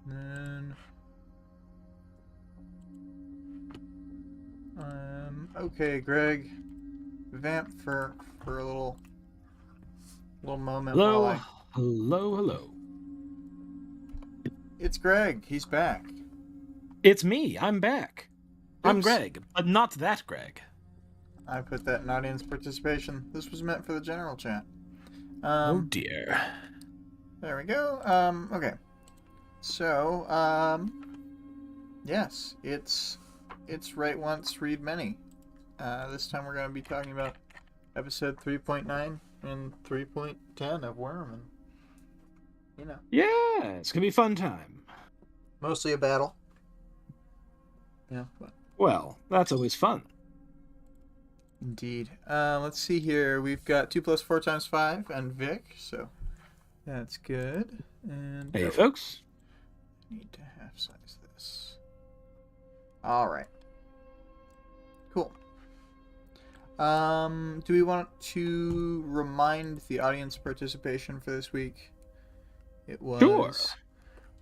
Then okay, Greg, vamp for a little moment while Hello, I. hello, hello. It's Greg. He's back. It's me. I'm back. I'm Oops, Greg, but not that Greg. I put that in audience participation. This was meant for the general chat. Oh Um, dear. there we go. Okay. So, yes, it's write once, read many. This time we're going to be talking about episode 3.9 and 3.10 of Worm, and Yeah, it's gonna be a fun time. mostly a battle. Yeah, but Well, that's always fun. indeed. Let's see here. We've got 2 plus 4 times 5 and Vic, so that's good. And Hey, folks. need to half size this. All right. Cool. Do we want to remind the audience participation for this week? It Sure. was,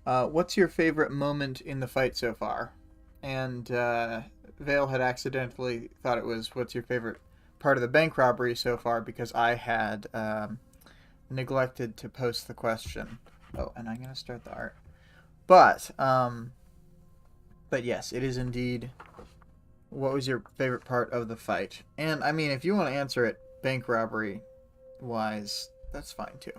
what's your favorite moment in the fight so far? And Vale had accidentally thought it was, what's your favorite part of the bank robbery so far, because I had neglected to post the question. Oh, and I'm going to start the art. But yes, it is indeed, what was your favorite part of the fight? And I mean, if you want to answer it bank robbery wise, that's fine too.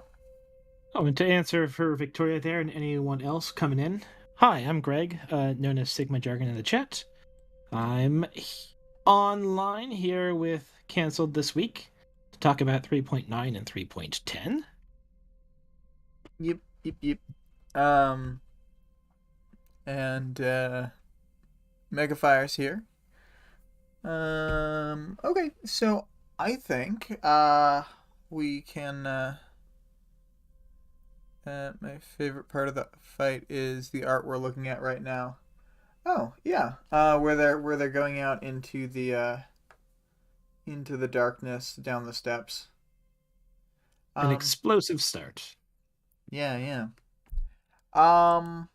Oh, and to answer for Victoria there and anyone else coming in, hi, I'm Greg, known as Sigma Jargon in the chat. I'm online here with Cancelled this week to talk about 3.9 and 3.10. Yep. And Megafire's here. Okay, so I think we can my favorite part of the fight is the art we're looking at right now. Oh, yeah. Where they're going out into the darkness down the steps. An Um explosive start. yeah. Um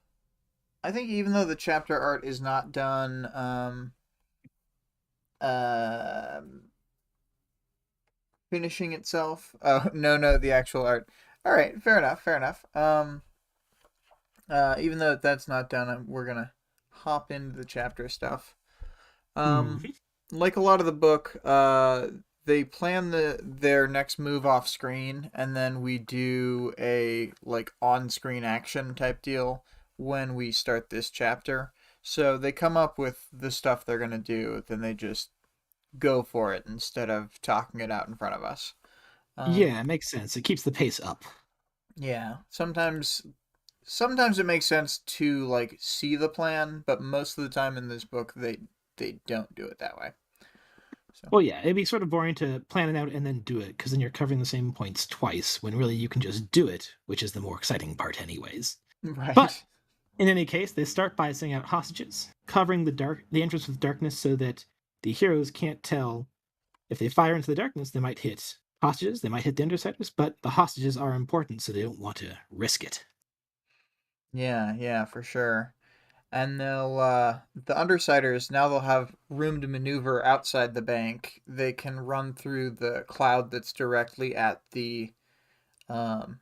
I think even though the chapter art is not done uh, finishing itself. Oh, no, the actual art. All right, fair enough. Even though that's not done, we're gonna hop into the chapter stuff. Um, Mhm. like a lot of the book, they plan their next move off screen, and then we do a like on screen action type deal when we start this chapter. So they come up with the stuff they're gonna do, then they just go for it instead of talking it out in front of us. Yeah, it makes sense. It keeps the pace up. Yeah, sometimes it makes sense to like see the plan, but most of the time in this book they don't do it that way. So Well, yeah, it'd be sort of boring to plan it out and then do it, because then you're covering the same points twice, when really you can just do it, which is the more exciting part, anyways. But right. in any case, they start by sending out hostages, covering the entrance with darkness so that the heroes can't tell. If they fire into the darkness, they might hit hostages, they might hit the Undersiders, but the hostages are important, so they don't want to risk it. Yeah, for sure. And they'll the undersiders now they'll have room to maneuver outside the bank. They can run through the cloud that's directly um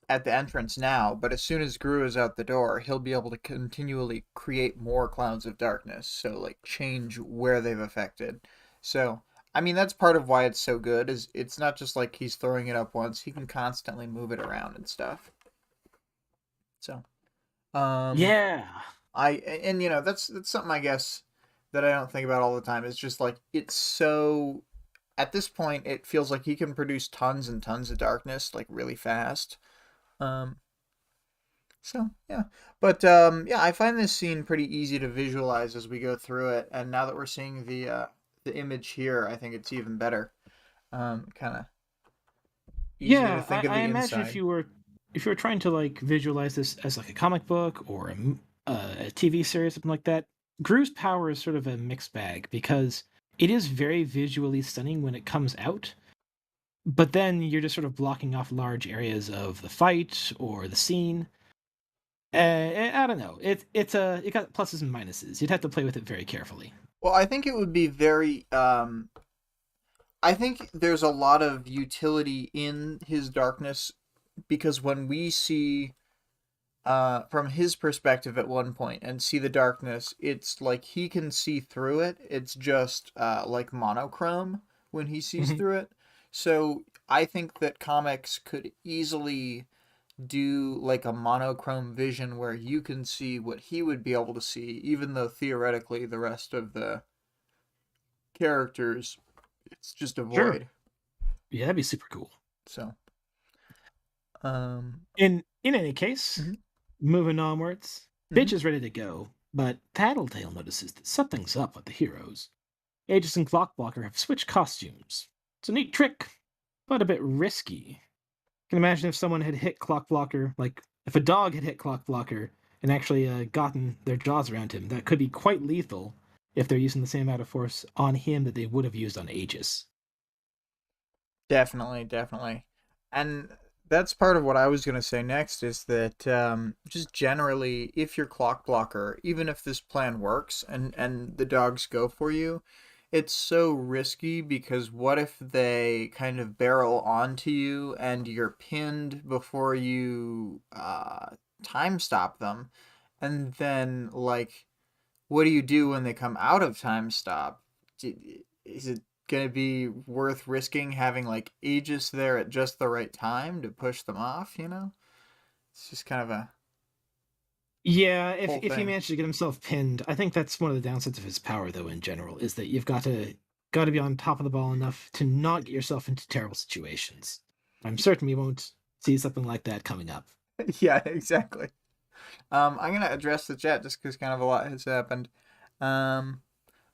at the entrance now, but as soon as Gru is out the door, he'll be able to continually create more clouds of darkness, so like change where they've affected. So, I mean that's part of why it's so good is it's not just like he's throwing it up once, he can constantly move it around and stuff. So, um Yeah. I and that's something I guess that I don't think about all the time. It's just like it's so at this point it feels like he can produce tons and tons of darkness like really fast. Um So yeah, but yeah, I find this scene pretty easy to visualize as we go through it, and now that we're seeing the image here, I think it's even better. Kind of easier to Yeah, think of I the imagine inside. if you were trying to like visualize this as like a comic book or a TV series, something like that, Gru's power is sort of a mixed bag because it is very visually stunning when it comes out, but then you're just sort of blocking off large areas of the fight or the scene, I don't know. It got pluses and minuses. You'd have to play with it very carefully. Well, I think it would be very. I think there's a lot of utility in his darkness because when we see from his perspective at one point and see the darkness, it's like he can see through it. It's just like monochrome when he sees Mhm. through it. So I think that comics could easily do like a monochrome vision where you can see what he would be able to see, even though theoretically the rest of the characters it's just a Sure. void. Yeah, that'd be super cool. So, um, In any case, mhm, moving onwards, mhm. Bitch is ready to go, but Tattletale notices that something's up with the heroes. Aegis and Clockblocker have switched costumes. It's a neat trick, but a bit risky. Can imagine if someone had hit Clockblocker, like if a dog had hit Clockblocker and actually gotten their jaws around him, that could be quite lethal if they're using the same amount of force on him that they would have used on Aegis. Definitely, definitely. And that's part of what I was going to say next is that just generally, if you're clock blocker, even if this plan works and the dogs go for you, it's so risky because what if they kind of barrel onto you and you're pinned before you time stop them? And then, like, what do you do when they come out of time stop? Is it gonna be worth risking having like Aegis there at just the right time to push them off? You know, it's just kind of a Yeah, whole if he thing. managed to get himself pinned, I think that's one of the downsides of his power, though. In general, is that you've got to be on top of the ball enough to not get yourself into terrible situations. I'm certain we won't see something like that coming up. Yeah, exactly. I'm gonna address the chat just because kind of a lot has happened. Um,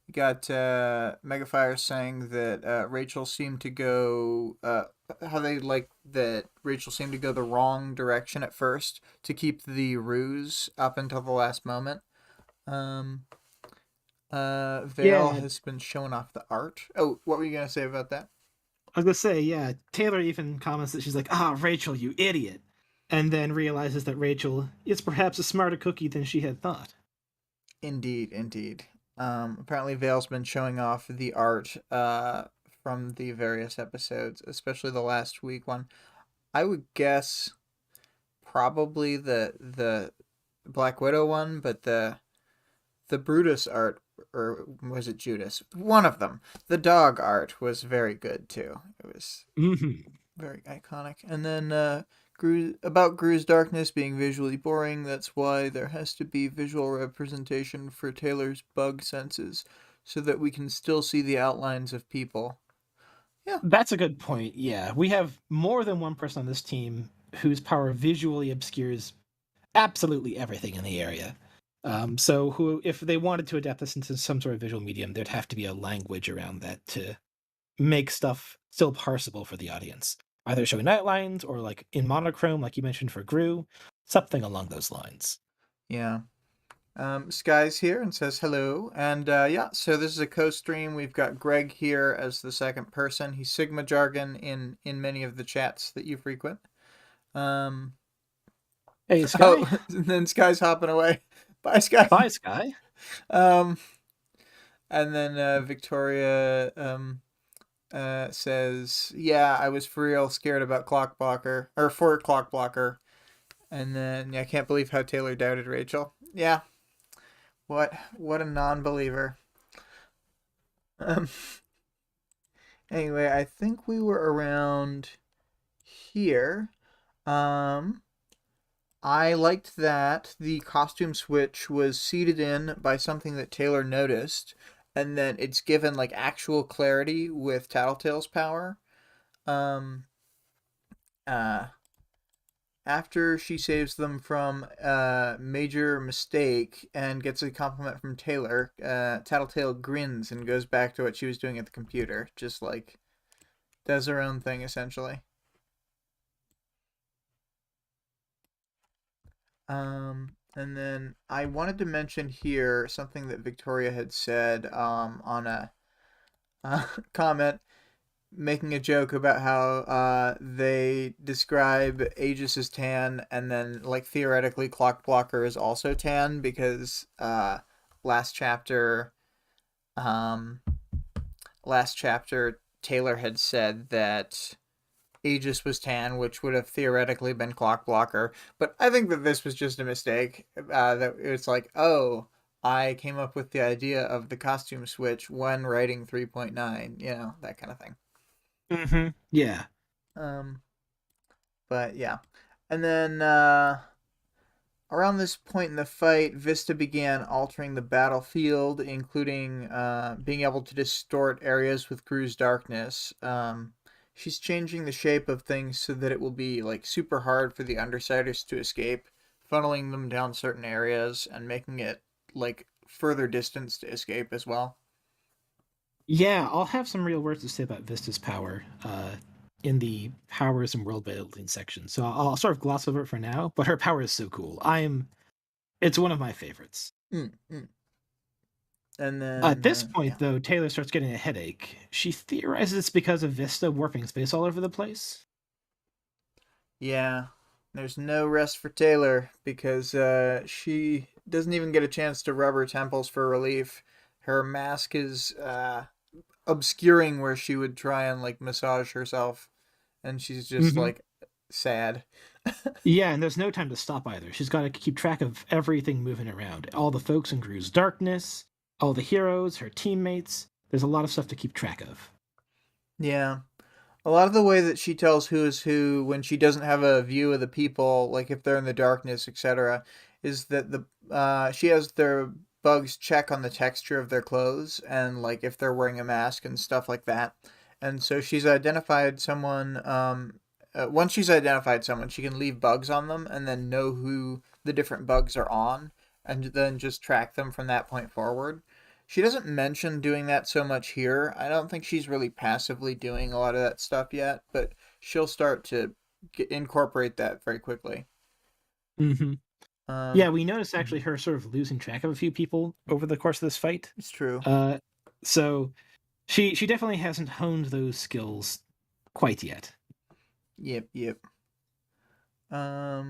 we got Megafire saying that Rachel seemed to go how they like that Rachel seemed to go the wrong direction at first to keep the ruse up until the last moment. Um, Vale Yeah, has been showing off the art. Oh, what were you gonna say about that? I was gonna say, yeah. Taylor even comments that she's like, "Ah, Rachel, you idiot," and then realizes that Rachel is perhaps a smarter cookie than she had thought. Indeed, indeed. Apparently, Vale's been showing off the art from the various episodes, especially the last week one. I would guess probably the Black Widow one, but the Brutus art, or was it Judas? One of them. The dog art was very good too. It was Hmm. very iconic. And then about Gru's darkness being visually boring, that's why there has to be visual representation for Taylor's bug senses so that we can still see the outlines of people. Yeah. That's a good point. Yeah, we have more than one person on this team whose power visually obscures absolutely everything in the area. So, who, if they wanted to adapt this into some sort of visual medium, there'd have to be a language around that to make stuff still parsable for the audience. Either showing outlines or like in monochrome, like you mentioned for Gru, something along those lines. Yeah. Sky's here and says hello. And yeah, so this is a co-stream. We've got Greg here as the second person. He's Sigma Jargon in many of the chats that you frequent. Um, Hey, Sky. oh, and then Sky's hopping away. Bye, Sky. Bye, Sky. Um, and then Victoria says, "Yeah, I was for real scared about Clock Blocker or for Clock Blocker." And then yeah, I can't believe how Taylor doubted Rachel. Yeah, what a non-believer. Um, anyway, I think we were around here. Um, I liked that the costume switch was seeded in by something that Taylor noticed, and then it's given like actual clarity with Tattletale's power. Um, uh, After she saves them from a major mistake and gets a compliment from Taylor, Tattletale grins and goes back to what she was doing at the computer, just like does her own thing essentially. And then I wanted to mention here something that Victoria had said on a comment. making a joke about how they describe Aegis as tan, and then like theoretically Clock Blocker is also tan because last chapter, um, last chapter Taylor had said that Aegis was tan, which would have theoretically been Clock Blocker. But I think that this was just a mistake. That it's like, oh, I came up with the idea of the costume switch when writing 3.9, that kind of thing. Yeah. Um, but yeah. And then around this point in the fight, Vista began altering the battlefield, including being able to distort areas with Gru's darkness. She's changing the shape of things so that it will be like super hard for the Undersiders to escape, funneling them down certain areas and making it like further distance to escape as well. Yeah, I'll have some real words to say about Vista's power in the powers and world building section. So I'll sort of gloss over it for now, but her power is so cool. It's one of my favorites. Mm, mm. And At then, this point, yeah. though, Taylor starts getting a headache. She theorizes it's because of Vista warping space all over the place. Yeah, there's no rest for Taylor because she doesn't even get a chance to rub her temples for relief. Her mask is obscuring where she would try and like massage herself, and she's just hmm like sad. Yeah, and there's no time to stop either. She's got to keep track of everything moving around. All the folks in Gru's darkness, all the heroes, her teammates. There's a lot of stuff to keep track of. Yeah. A lot of the way that she tells who is who when she doesn't have a view of the people, like if they're in the darkness, etc., is that the she has their bugs check on the texture of their clothes and like if they're wearing a mask and stuff like that. And so she's identified someone. Once she's identified someone, she can leave bugs on them and then know who the different bugs are on, and then just track them from that point forward. She doesn't mention doing that so much here. I don't think she's really passively doing a lot of that stuff yet, but she'll start to incorporate that very quickly. hmm Um, Yeah, we noticed actually her sort of losing track of a few people over the course of this fight. it's true. Uh, so she definitely hasn't honed those skills quite yet. Yep, yep. I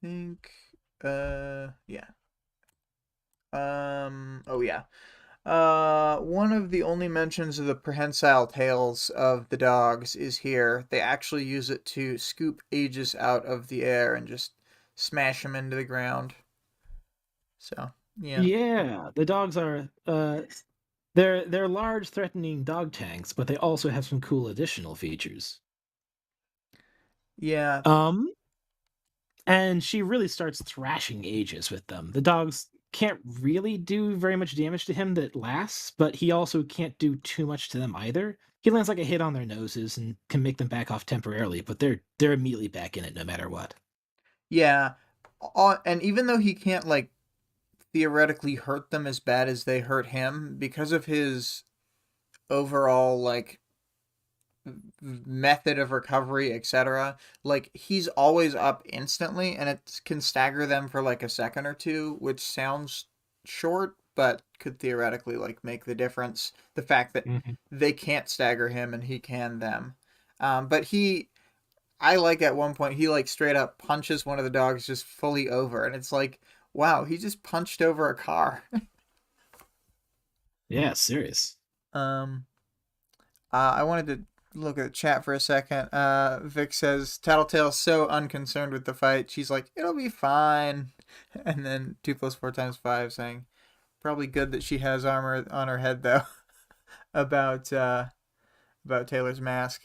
think, yeah. Oh yeah. One of the only mentions of the prehensile tails of the dogs is here. They actually use it to scoop Aegis out of the air and just smash him into the ground. So, yeah. Yeah, the dogs are they're large, threatening dog tanks, but they also have some cool additional features. Yeah. Um, and she really starts thrashing Aegis with them. The dogs can't really do very much damage to him that lasts, but he also can't do too much to them either. He lands like a hit on their noses and can make them back off temporarily, but they're immediately back in it no matter what. Yeah. And even though he can't, like, theoretically hurt them as bad as they hurt him, because of his overall, like, method of recovery, etc., like, he's always up instantly, and it can stagger them for, like, a second or two, which sounds short, but could theoretically, like, make the difference. The fact that Mhm. they can't stagger him and he can them. But I like at one point he like straight up punches one of the dogs just fully over, and it's like, wow, he just punched over a car. Yeah, serious. um, I wanted to look at the chat for a second. Vic says Tattletale's so unconcerned with the fight. She's like, it'll be fine. And then 2 + 4 × 5 saying, probably good that she has armor on her head though. about about Taylor's mask.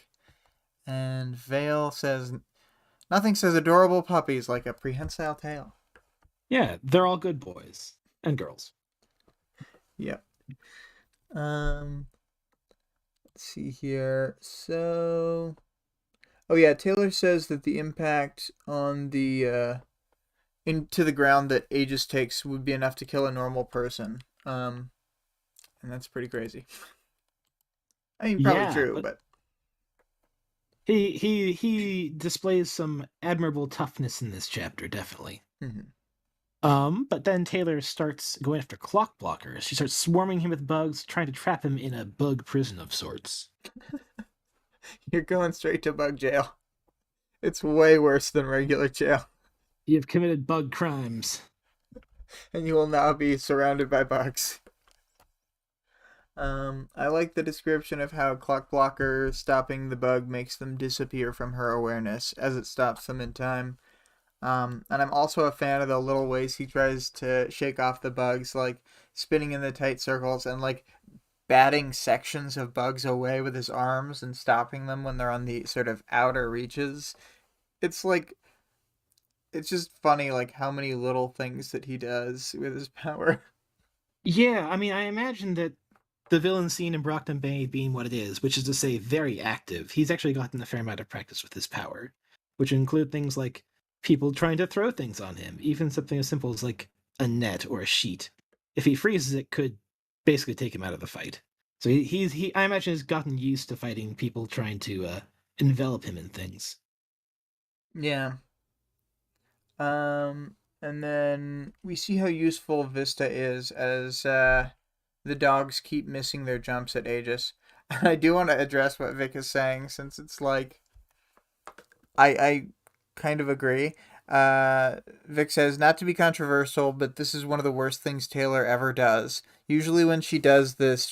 And Vale says nothing says adorable puppies like a prehensile tail. Yeah, they're all good boys and girls. Yep. Let's see here. So, oh yeah, Taylor says that the impact on the into the ground that Aegis takes would be enough to kill a normal person. And that's pretty crazy. I mean, probably Yeah, true, but but he displays some admirable toughness in this chapter, definitely. mhm. But then Taylor starts going after clock blockers. She starts swarming him with bugs, trying to trap him in a bug prison of sorts. You're going straight to bug jail. It's way worse than regular jail. You've committed bug crimes. And you will now be surrounded by bugs. I like the description of how Clock Blocker stopping the bug makes them disappear from her awareness as it stops them in time. And I'm also a fan of the little ways he tries to shake off the bugs, like spinning in the tight circles and like batting sections of bugs away with his arms and stopping them when they're on the sort of outer reaches. It's like it's just funny like how many little things that he does with his power. Yeah, I mean, I imagine that the villain scene in Brockton Bay being what it is, which is to say very active, he's actually gotten a fair amount of practice with his power, which include things like people trying to throw things on him, even something as simple as like a net or a sheet. If he freezes it, could basically take him out of the fight. So he I imagine has gotten used to fighting people trying to envelop him in things. Yeah. And then we see how useful Vista is as the dogs keep missing their jumps at Aegis. And I do want to address what Vic is saying since it's like I kind of agree. Vic says, not to be controversial, but this is one of the worst things Taylor ever does. Usually when she does this,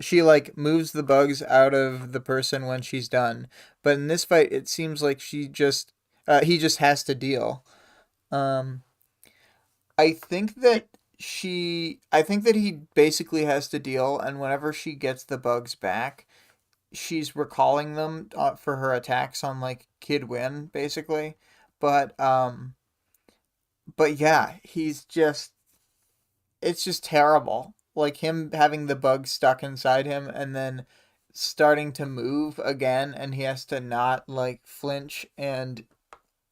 she like moves the bugs out of the person when she's done. But in this fight, it seems like he just has to deal. Um, I think that he basically has to deal, and whenever she gets the bugs back, she's recalling them for her attacks on like Kid Win, basically. But um, but yeah, it's just terrible. Like him having the bug stuck inside him and then starting to move again, and he has to not like flinch and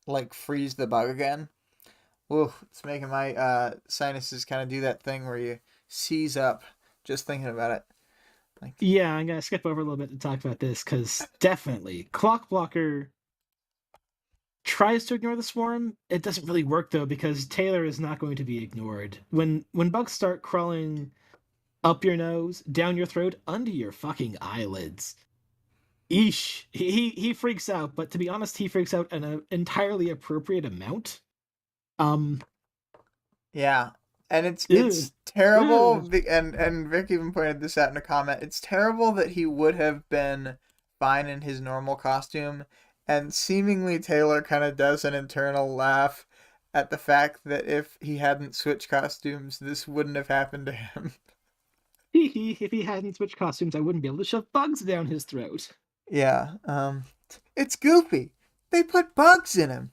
like freeze the bug again. Ooh, it's making my sinuses kind of do that thing where you seize up just thinking about it. Like, Yeah, I'm gonna skip over a little bit to talk about this because definitely Clock Blocker tries to ignore the swarm. It doesn't really work though because Taylor is not going to be ignored. When bugs start crawling up your nose, down your throat, under your fucking eyelids. Eesh. He freaks out, but to be honest, he freaks out an entirely appropriate amount. Um yeah, and ugh, it's terrible. ugh. And Vic even pointed this out in a comment. It's terrible that he would have been fine in his normal costume, and seemingly Taylor kind of does an internal laugh at the fact that if he hadn't switched costumes, this wouldn't have happened to him. If he hadn't switched costumes, I wouldn't be able to shove bugs down his throat. Yeah, it's goofy. They put bugs in him.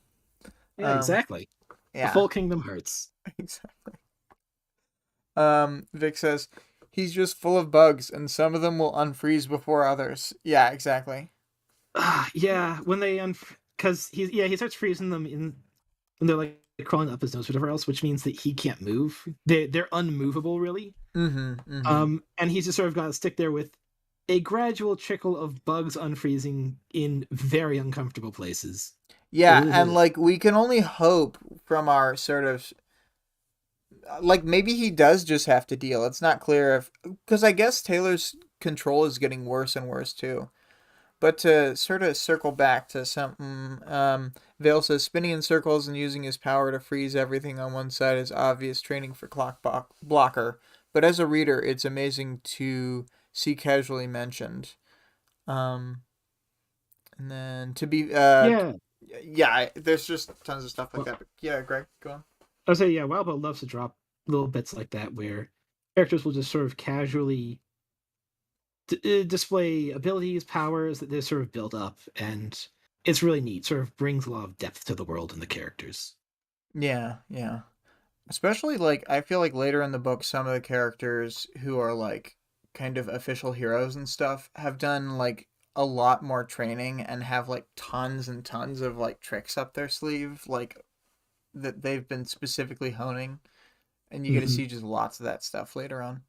Yeah, Um, exactly. A yeah, full Kingdom Hearts. exactly. Vic says he's just full of bugs, and some of them will unfreeze before others. Yeah, exactly. Yeah, when they because he starts freezing them in when they're like crawling up his nose, or whatever else, which means that he can't move. They're unmovable, really. Mm-hmm. Mm-hmm. And he's just sort of got to stick there with a gradual trickle of bugs unfreezing in very uncomfortable places. Yeah, and Ugh. like we can only hope from our sort of like maybe he does just have to deal. It's not clear if because I guess Taylor's control is getting worse and worse too. But to sort of circle back to something, Vale says spinning in circles and using his power to freeze everything on one side is obvious training for blocker. But as a reader, it's amazing to see casually mentioned. Um, and then to be, Yeah. yeah, there's just tons of stuff like Well, that. But yeah, Greg, go on. I say yeah. Wildbow loves to drop little bits like that where characters will just sort of casually display abilities, powers that they're sort of built up, and it's really neat. Sort of brings a lot of depth to the world and the characters. Yeah, yeah. Especially like I feel like later in the book some of the characters who are like kind of official heroes and stuff have done like a lot more training and have like tons and tons of like tricks up their sleeve like that they've been specifically honing and you get to Mm-hmm. see just lots of that stuff later on.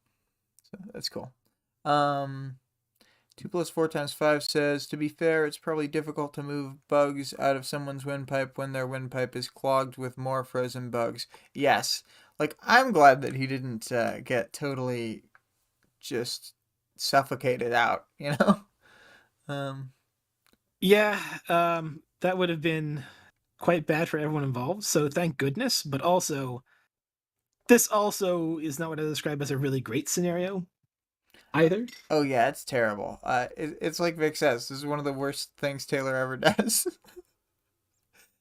So that's cool. Um 2 plus 4 times 5 says, to be fair, it's probably difficult to move bugs out of someone's windpipe when their windpipe is clogged with more frozen bugs. Yes. Like, I'm glad that he didn't get totally just suffocated out, you know? Um, Yeah, that would have been quite bad for everyone involved, so thank goodness, but also, this also is not what I describe as a really great scenario either. oh, yeah, it's terrible. It's like Vic says, this is one of the worst things Taylor ever does.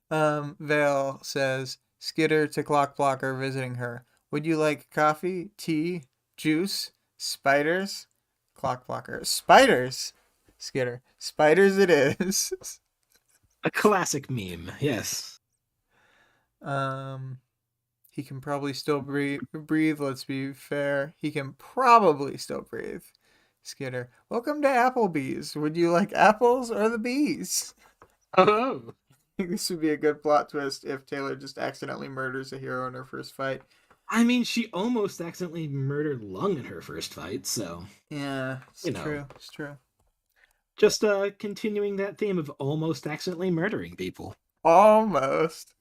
Vale says, Skitter to Clock Blocker visiting her. Would you like coffee, tea, juice, spiders? Clock Blocker. Spiders! Skitter. Spiders it is. A classic meme, yes. um, he can probably still breathe. Let's be fair. He can probably still breathe. Skitter. Welcome to Applebee's. Would you like apples or the bees? Oh. This would be a good plot twist if Taylor just accidentally murders a hero in her first fight. I mean, she almost accidentally murdered Lung in her first fight, so. Yeah, it's You know. true. It's true. Just continuing that theme of almost accidentally murdering people. Almost.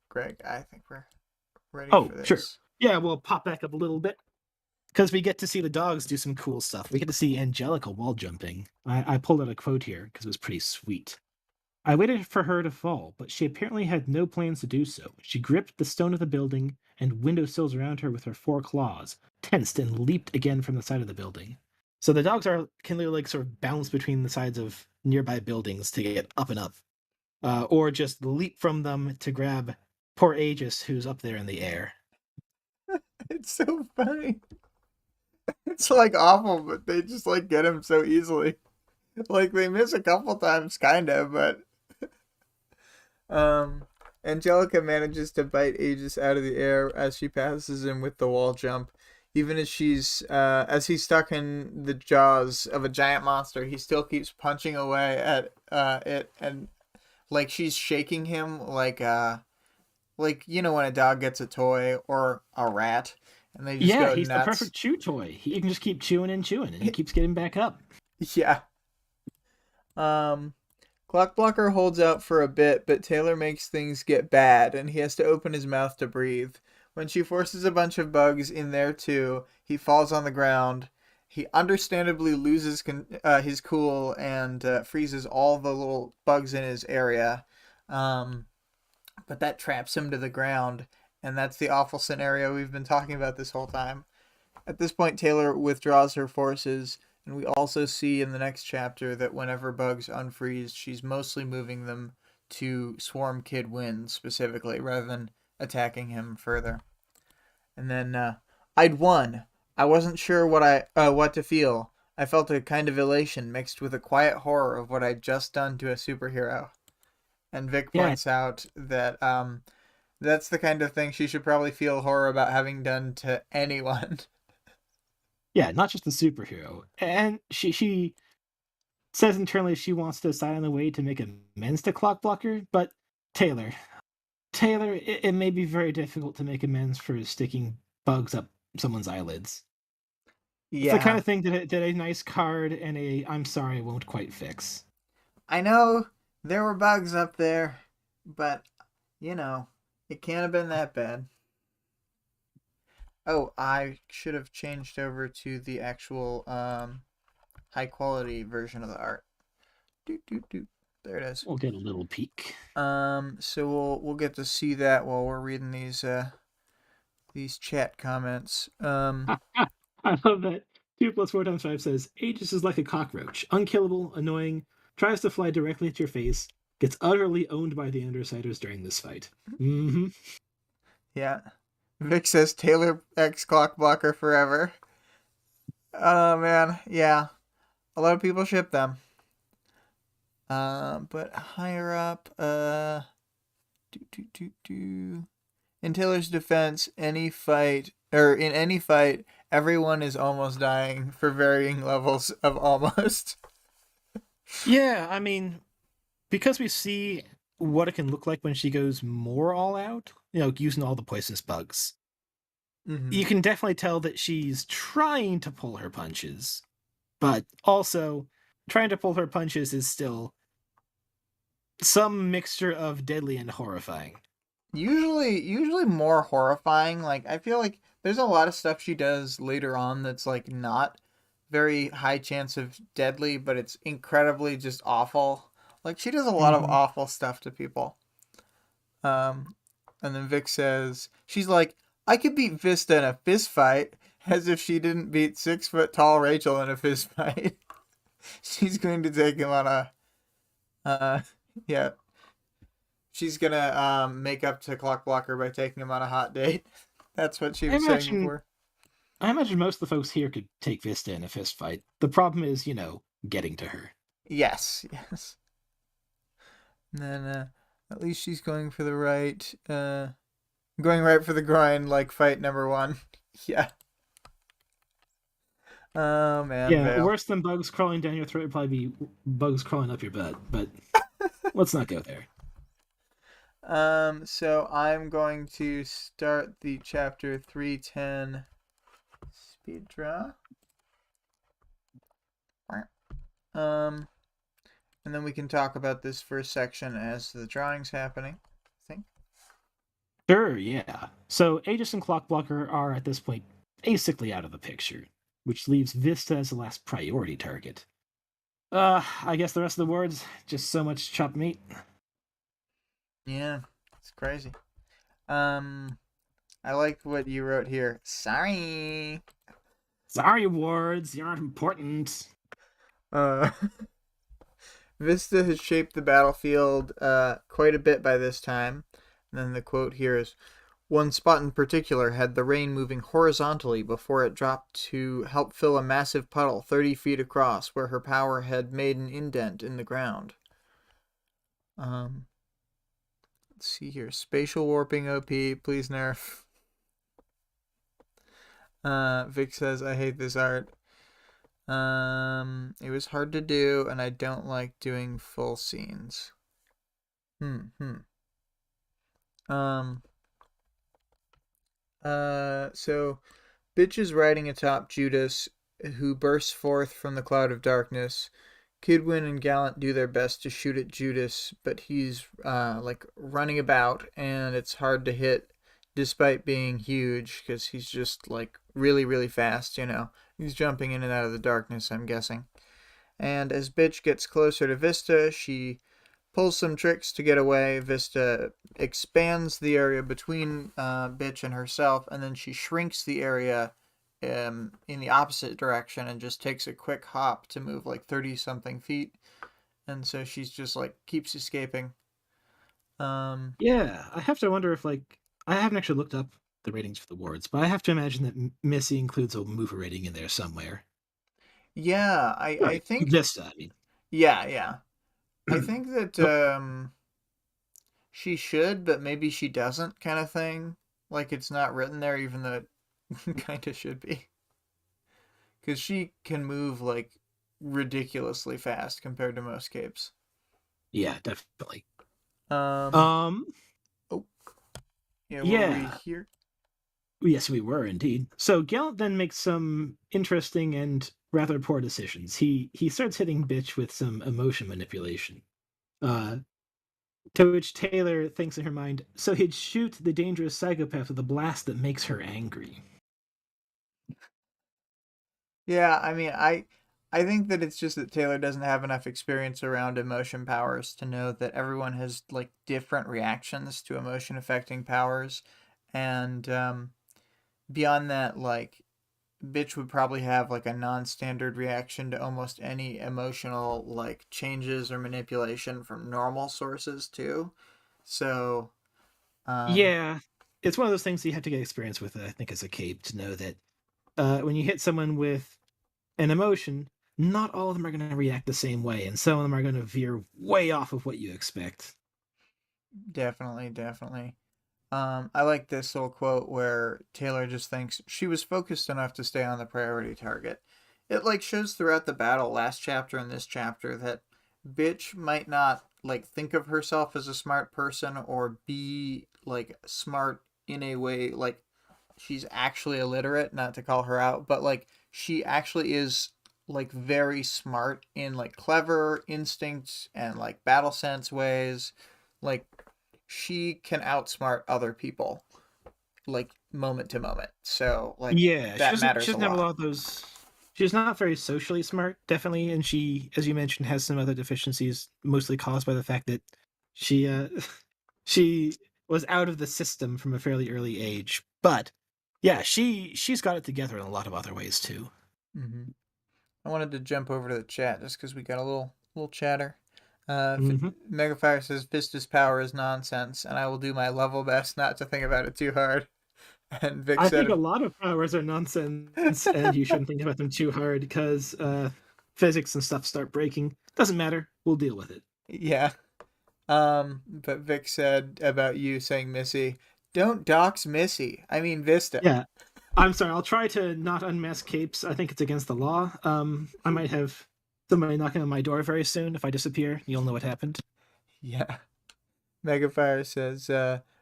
Greg, I think we're ready for this. Sure. Yeah, we'll pop back up a little bit. Because we get to see the dogs do some cool stuff. We get to see Angelica wall jumping. I pulled out a quote here because it was pretty sweet. I waited for her to fall, but she apparently had no plans to do so. She gripped the stone of the building and windowsills around her with her 4 claws, tensed and leaped again from the side of the building. So the dogs can like sort of bounce between the sides of nearby buildings to get up and up, or just leap from them to grab poor Aegis, who's up there in the air. It's so funny. It's like awful, but they just like get him so easily. Like they miss a couple times, kind of, but Angelica manages to bite Aegis out of the air as she passes him with the wall jump. Even as he's stuck in the jaws of a giant monster, he still keeps punching away at it, and like she's shaking him like you know when a dog gets a toy or a rat and they just go He's nuts. the perfect chew toy. He can just keep chewing and chewing, and he keeps getting back up. Yeah. Clock Blocker holds out for a bit, but Taylor makes things get bad, and he has to open his mouth to breathe. When she forces a bunch of bugs in there too, he falls on the ground. He understandably loses his cool and freezes all the little bugs in his area. But that traps him to the ground, and that's the awful scenario we've been talking about this whole time. At this point, Taylor withdraws her forces, and we also see in the next chapter that whenever bugs unfreeze, she's mostly moving them to Swarm Kid win specifically, rather than attacking him further. And then, I'd won. I wasn't sure what to feel. I felt a kind of elation mixed with a quiet horror of what I'd just done to a superhero. And Vic points out that that's the kind of thing she should probably feel horror about having done to anyone. Yeah, not just the superhero. And she says internally she wants to sign on the way to make amends to Clock Blocker, but Taylor, it may be very difficult to make amends for sticking bugs up someone's eyelids. Yeah. It's the kind of thing that a nice card and a I'm sorry won't quite fix. I know there were bugs up there, but, you know, it can't have been that bad. Oh, I should have changed over to the actual high quality version of the art. There it is. We'll get a little peek. So we'll get to see that while we're reading these chat comments. I love that 2 plus 4 times 5 says Aegis is like a cockroach, unkillable, annoying, tries to fly directly at your face, gets utterly owned by the Undersiders during this fight. Mm-hmm. Yeah. Vic says Taylor X Clock Blocker forever. Oh man, yeah. A lot of people ship them. But higher up, in Taylor's defense, in any fight, everyone is almost dying for varying levels of almost. Yeah, I mean, because we see what it can look like when she goes more all out, using all the poisonous bugs. Mm-hmm. You can definitely tell that she's trying to pull her punches, but also trying to pull her punches is still some mixture of deadly and horrifying. Usually more horrifying. Like I feel like there's a lot of stuff she does later on that's like not very high chance of deadly, but it's incredibly just awful. Like she does a lot of Mm-hmm. awful stuff to people. Um, and then Vic says she's like, I could beat Vista in a fist fight, as if she didn't beat 6 foot tall Rachel in a fist fight. She's going to take him on a yeah. She's gonna make up to Clock Blocker by taking him on a hot date. That's what she I was saying imagine before. I imagine most of the folks here could take Vista in a fist fight. The problem is, getting to her. Yes, yes. And then at least she's going for the right, going right for the groin, like fight number one. Yeah. Oh man, Yeah, Vale. worse than bugs crawling down your throat would probably be bugs crawling up your butt, but let's not go there. So I'm going to start the chapter 310 speed draw. Um, and then we can talk about this first section as the drawing's happening, I think. Sure, yeah. So Aegis and Clockblocker are at this point basically out of the picture, which leaves Vista as the last priority target. I guess the rest of the words, just so much chopped meat. Yeah, it's crazy. Um, I like what you wrote here. Sorry. Sorry, words, you aren't important. Uh, Vista has shaped the battlefield quite a bit by this time. And then the quote here is, one spot in particular had the rain moving horizontally before it dropped to help fill a massive puddle 30 feet across where her power had made an indent in the ground. Um, let's see here. Spatial warping OP, please nerf. Vic says, I hate this art. It was hard to do, and I don't like doing full scenes. Hmm. Um, so Bitch is riding atop Judas, who bursts forth from the cloud of darkness. Kidwin and Gallant do their best to shoot at Judas, but he's like running about, and it's hard to hit despite being huge because he's just like really, really fast, you know. He's jumping in and out of the darkness, I'm guessing. And as Bitch gets closer to Vista, she pulls some tricks to get away. Vista expands the area between Bitch and herself, and then she shrinks the area in the opposite direction and just takes a quick hop to move like 30 something feet. And so she's just like keeps escaping. Um, Yeah, I have to wonder if, I haven't actually looked up the ratings for the wards, but I have to imagine that Missy includes a mover rating in there somewhere. yeah, I Right, think, Vista, I yeah. I mean. think that Oh, she should, but maybe she doesn't, kind of thing. Like it's not written there, even though it kind of should be. Because she can move like ridiculously fast compared to most capes. yeah, definitely. Um, Um, oh, yeah, were we yeah, here? yes, we were indeed. So Gallant then makes some interesting and rather poor decisions. He starts hitting Bitch with some emotion manipulation. Uh, to which Taylor thinks in her mind, so he'd shoot the dangerous psychopath with a blast that makes her angry. Yeah, I mean, I think that it's just that Taylor doesn't have enough experience around emotion powers to know that everyone has like different reactions to emotion affecting powers, and beyond that, like Bitch would probably have like a non-standard reaction to almost any emotional like changes or manipulation from normal sources too. So, um, Yeah, it's one of those things you have to get experience with, I think, as a cape to know that when you hit someone with an emotion, not all of them are going to react the same way, and some of them are going to veer way off of what you expect. definitely. I like this little quote where Taylor just thinks she was focused enough to stay on the priority target. It like shows throughout the battle, last chapter and this chapter, that Bitch might not like think of herself as a smart person or be like smart in a way like she's actually illiterate, not to call her out, but like she actually is like very smart in like clever instincts and like battle sense ways. Like she can outsmart other people like moment to moment. So like Yeah, that she matters a doesn't have a lot lot. of those. She's not very socially smart, definitely, and she, as you mentioned, has some other deficiencies, mostly caused by the fact that she she was out of the system from a fairly early age. But yeah, she's got it together in a lot of other ways too. Mm-hmm. I wanted to jump over to the chat just because we got a little chatter. Hmm. Megafire says Vista's power is nonsense, and I will do my level best not to think about it too hard. And Vic I think a said, lot of powers are nonsense, and you shouldn't think about them too hard because physics and stuff start breaking. Doesn't matter. We'll deal with it. "Yeah." But Vic said about you saying Missy, "Don't dox Missy. I mean Vista." Yeah, I'm sorry. I'll try to not unmask capes. I think it's against the law. I might have somebody knocking on my door very soon. If I disappear, you'll know what happened. Yeah. Megafire says,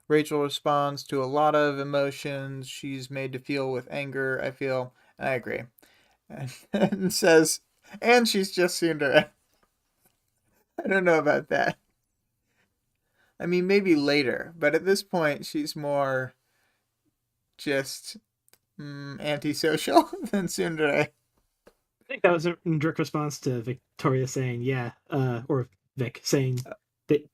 Rachel responds to a lot of emotions she's made to feel with anger. I feel, and I agree. And says, and she's just tsundere. I don't know about that. I mean, maybe later, but at this point, she's more just antisocial than tsundere. I think that was a direct response to Victoria saying, "Yeah," or Vic saying that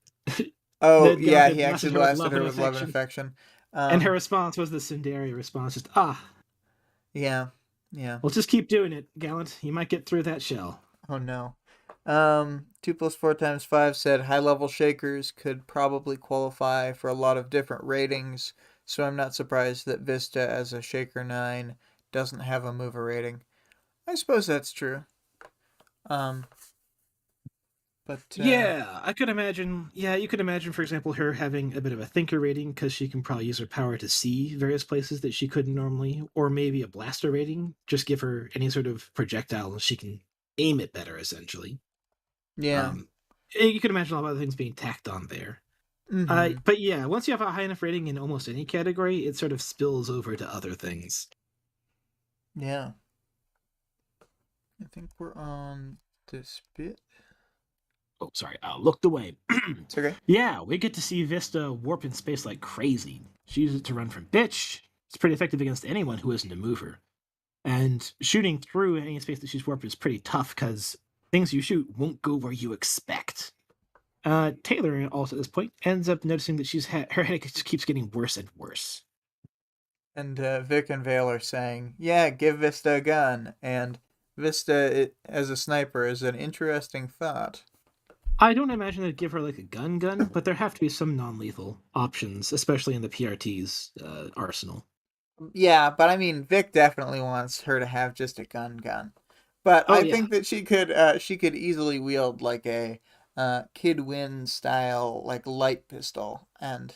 Oh, that God yeah, had he actually blasted her with blasted love her and with love and affection, affection. and her Um, response was the Sundari response, just ah. yeah, yeah. Well, just keep doing it, Gallant. You might get through that shell. Oh no. 2 + 4 × 5 said high level shakers could probably qualify for a lot of different ratings, so I'm not surprised that Vista as a Shaker 9 doesn't have a mover rating. I suppose that's true. Um, but Yeah, I could imagine. Yeah, you could imagine, for example, her having a bit of a thinker rating because she can probably use her power to see various places that she couldn't normally, or maybe a blaster rating. Just give her any sort of projectile and she can aim it better, essentially. yeah. Um, you could imagine a lot of other things being tacked on there. Mm-hmm. But yeah, once you have a high enough rating in almost any category, it sort of spills over to other things. Yeah. I think we're on this bit. Oh, sorry, I looked away. It's okay. Yeah, we get to see Vista warp in space like crazy. She uses it to run from bitch. It's pretty effective against anyone who isn't a mover. And shooting through any space that she's warped is pretty tough because things you shoot won't go where you expect. Taylor also at this point ends up noticing that her headache just keeps getting worse and worse. And Vic and Vale are saying, yeah, give Vista a gun. And Vista, as a sniper, is an interesting thought. I don't imagine they'd give her like a gun, but there have to be some non-lethal options, especially in the PRT's arsenal. Yeah, but I mean, Vic definitely wants her to have just a gun. But Oh I yeah, think that she could easily wield like a Kid Win style like light pistol and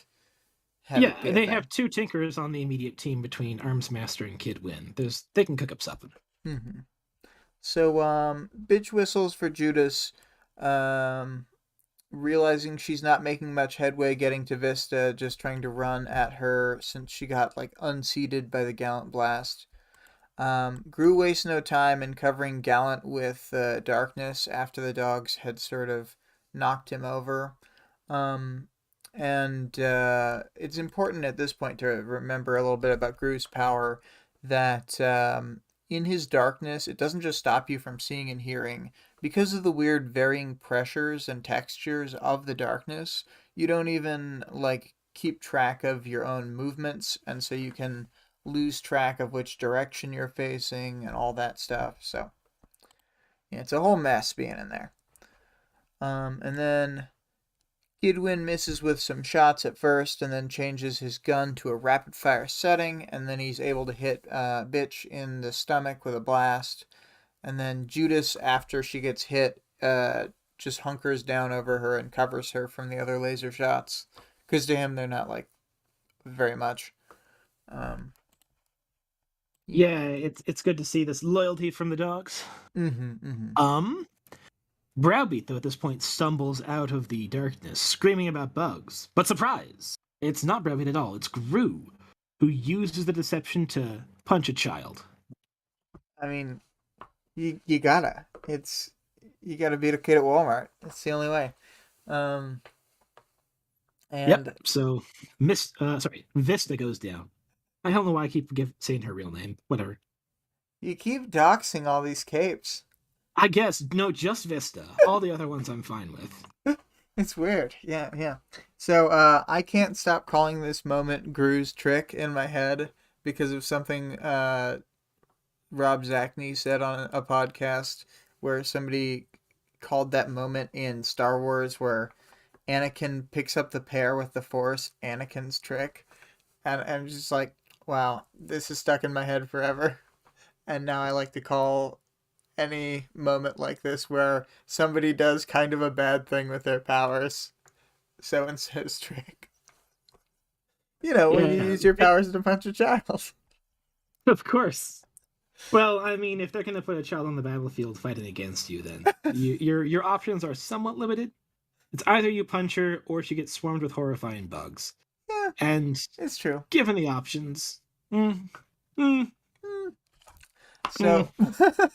have it be yeah. a They thing. have two Tinkers on the immediate team between Arms Master and Kid Win. They can cook up something. Hmm. So bitch whistles for Judas. Um, realizing she's not making much headway getting to Vista, just trying to run at her since she got like unseated by the Gallant Blast. Gru wastes no time in covering Gallant with darkness after the dogs had sort of knocked him over. Um, and it's important at this point to remember a little bit about Gru's power that in his darkness, it doesn't just stop you from seeing and hearing. Because of the weird varying pressures and textures of the darkness, you don't even like keep track of your own movements, and so you can lose track of which direction you're facing and all that stuff. So yeah, it's a whole mess being in there. And then Kidwin misses with some shots at first, and then changes his gun to a rapid fire setting, and then he's able to hit Bitch in the stomach with a blast. And then Judas, after she gets hit, just hunkers down over her and covers her from the other laser shots, because to him they're not like very much. Um, Yeah, yeah. it's good to see this loyalty from the dogs. Mm-hmm. Mm-hmm. Um, Browbeat, though, at this point stumbles out of the darkness, screaming about bugs. But surprise! It's not Browbeat at all, it's Gru. who uses the deception to punch a child. I mean, you gotta. You gotta beat a kid at Walmart. It's the only way. Um, Yep. and So Vista goes down. I don't know why I keep saying her real name. Whatever. you keep doxing all these capes. I guess no, just Vista. All the other ones I'm fine with. It's weird. Yeah, yeah. So I can't stop calling this moment Gru's trick in my head because of something Rob Zachney said on a podcast where somebody called that moment in Star Wars where Anakin picks up the pear with the Force, Anakin's trick. And I'm just like, wow, this is stuck in my head forever. And now I like to call any moment like this where somebody does kind of a bad thing with their powers so and so's trick. You know, when you Yeah, use your powers to punch a child. of course. Well, I mean, if they're going to put a child on the battlefield fighting against you, then your options are somewhat limited. It's either you punch her or she gets swarmed with horrifying bugs. Yeah, And it's true. given the options, mm, mm, Mm. mm, So, this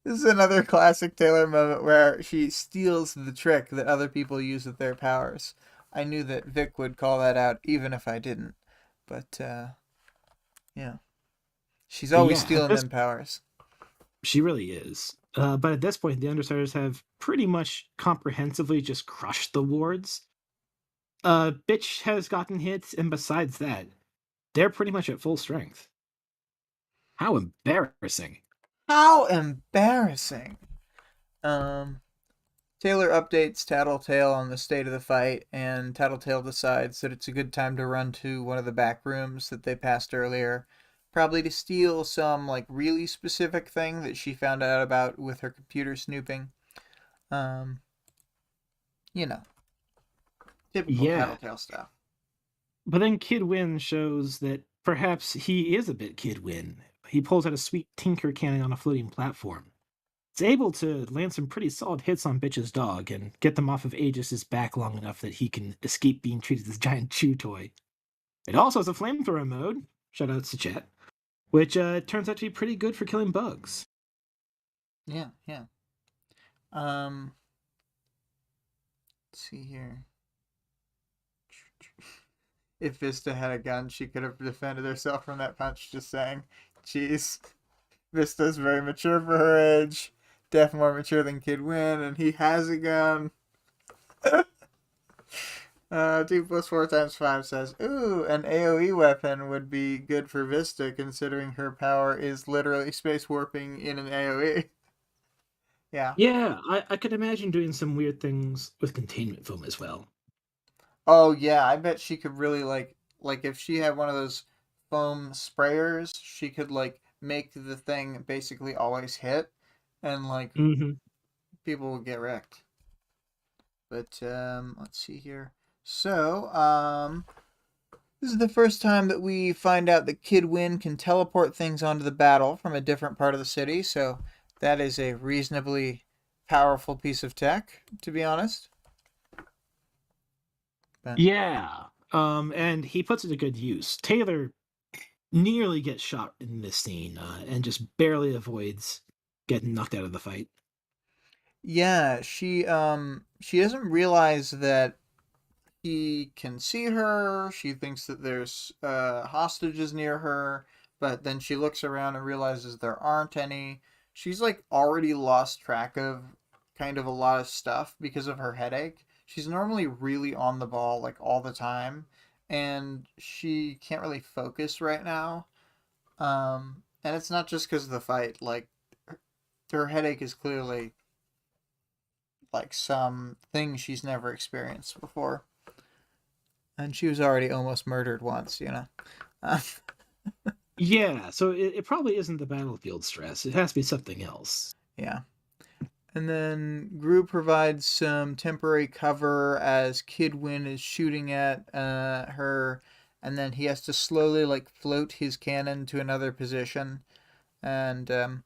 is another classic Taylor moment where she steals the trick that other people use with their powers. I knew that Vic would call that out even if I didn't. But, yeah. She's always yeah, stealing them powers. she really is. But at this point, the Undersiders have pretty much comprehensively just crushed the wards. Bitch has gotten hits, and besides that, they're pretty much at full strength. How embarrassing. How embarrassing. Um, Taylor updates Tattletale on the state of the fight, and Tattletale decides that it's a good time to run to one of the back rooms that they passed earlier, probably to steal some like really specific thing that she found out about with her computer snooping. Um, you know, typical Yeah. Tattletale stuff. But then Kid Win shows that perhaps he is a bit Kid Win. He pulls out a sweet tinker cannon on a floating platform. It's able to land some pretty solid hits on Bitch's dog and get them off of Aegis's back long enough that he can escape being treated as a giant chew toy. It also has a flamethrower mode, shoutouts to chat, which turns out to be pretty good for killing bugs. Yeah, yeah. Um, let's see here. If Vista had a gun, she could have defended herself from that punch. Just saying. Jeez. Vista's very mature for her age. Def more mature than Kid Win, and he has a gun. 2 plus 4 times 5 says, ooh, an AoE weapon would be good for Vista considering her power is literally space warping in an AoE. Yeah. Yeah, I could imagine doing some weird things with containment foam as well. Oh yeah, I bet she could really like if she had one of those foam sprayers, she could like make the thing basically always hit and like Hmm. people would get wrecked. But let's see here. So, this is the first time that we find out that Kid Win can teleport things onto the battle from a different part of the city, so that is a reasonably powerful piece of tech, to be honest. But Yeah, and he puts it to good use. Taylor nearly gets shot in this scene and just barely avoids getting knocked out of the fight. yeah, she doesn't realize that he can see her. She thinks that there's hostages near her, but then she looks around and realizes there aren't any. She's like already lost track of kind of a lot of stuff because of her headache. She's normally really on the ball like all the time, and she can't really focus right now. And it's not just because of the fight. Like her headache is clearly like some thing she's never experienced before. And she was already almost murdered once, you know. Uh, Yeah, so it probably isn't the battlefield stress. It has to be something else. yeah. And then Gru provides some temporary cover as Kid Win is shooting at her, and then he has to slowly like float his cannon to another position. And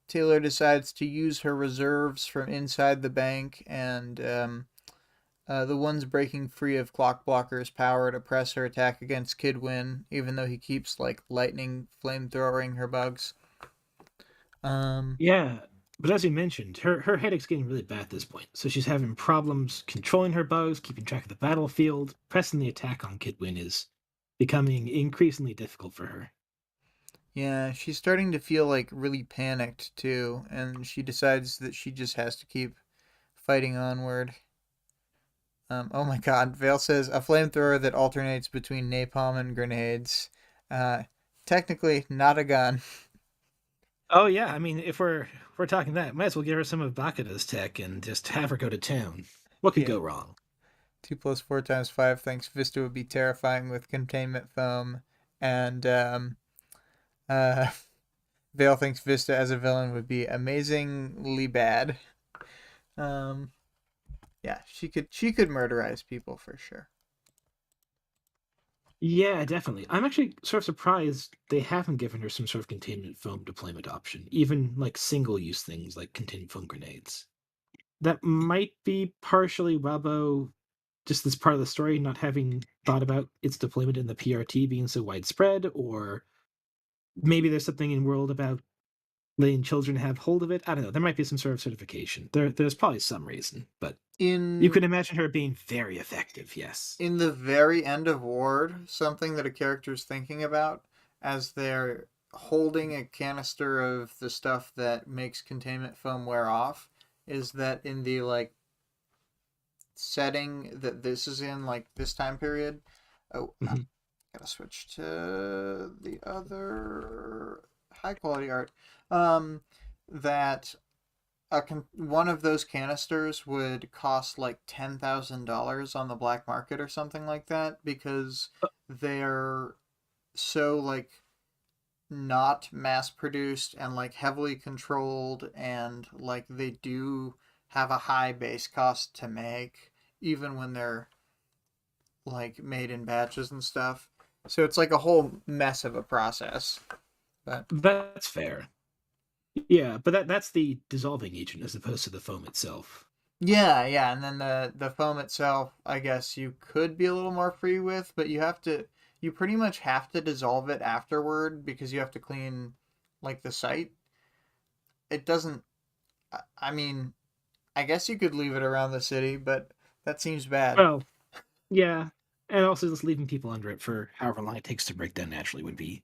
Taylor decides to use her reserves from inside the bank and The one's breaking free of Clockblocker's power to press her attack against Kidwin, even though he keeps like lightning flamethrowing her bugs. Um, Yeah, but as you mentioned, her headache's getting really bad at this point, so she's having problems controlling her bugs, keeping track of the battlefield. Pressing the attack on Kidwin is becoming increasingly difficult for her. yeah, she's starting to feel like really panicked too, and she decides that she just has to keep fighting onward. Oh my God, Vale says a flamethrower that alternates between napalm and grenades. Uh, Technically not a gun. Oh yeah, I mean, if we're talking that, might as well give her some of Bakuta's tech and just have her go to town. What could Yeah. go wrong? 2 plus 4 times 5 thinks Vista would be terrifying with containment foam. And uh, Vale thinks Vista as a villain would be amazingly bad. Um, yeah, she could murderize people for sure. Yeah, definitely. I'm actually sort of surprised they haven't given her some sort of containment foam deployment option, even like single-use things like containment foam grenades. That might be partially Wildbow, just this part of the story not having thought about its deployment in the PRT being so widespread, or maybe there's something in world about letting children have hold of it. I don't know. There might be some sort of certification. There's probably some reason, but you In could imagine her being very effective. Yes. in the very end of Ward, something that a character's thinking about as they're holding a canister of the stuff that makes containment foam wear off is that in the like setting that this is in, like this time period. Oh, I Mhm. gotta switch to the other high quality art. That one of those canisters would cost like $10,000 on the black market or something like that because they're so like not mass produced and like heavily controlled, and like they do have a high base cost to make even when they're like made in batches and stuff. So it's like a whole mess of a process. But That's fair. Yeah, but that's the dissolving agent as opposed to the foam itself. yeah, yeah, and then the foam itself, I guess you could be a little more free with, but you pretty much have to dissolve it afterward because you have to clean like the site. It doesn't I mean, I guess you could leave it around the city, but that seems bad. Well, yeah, and also just leaving people under it for however long it takes to break down naturally would be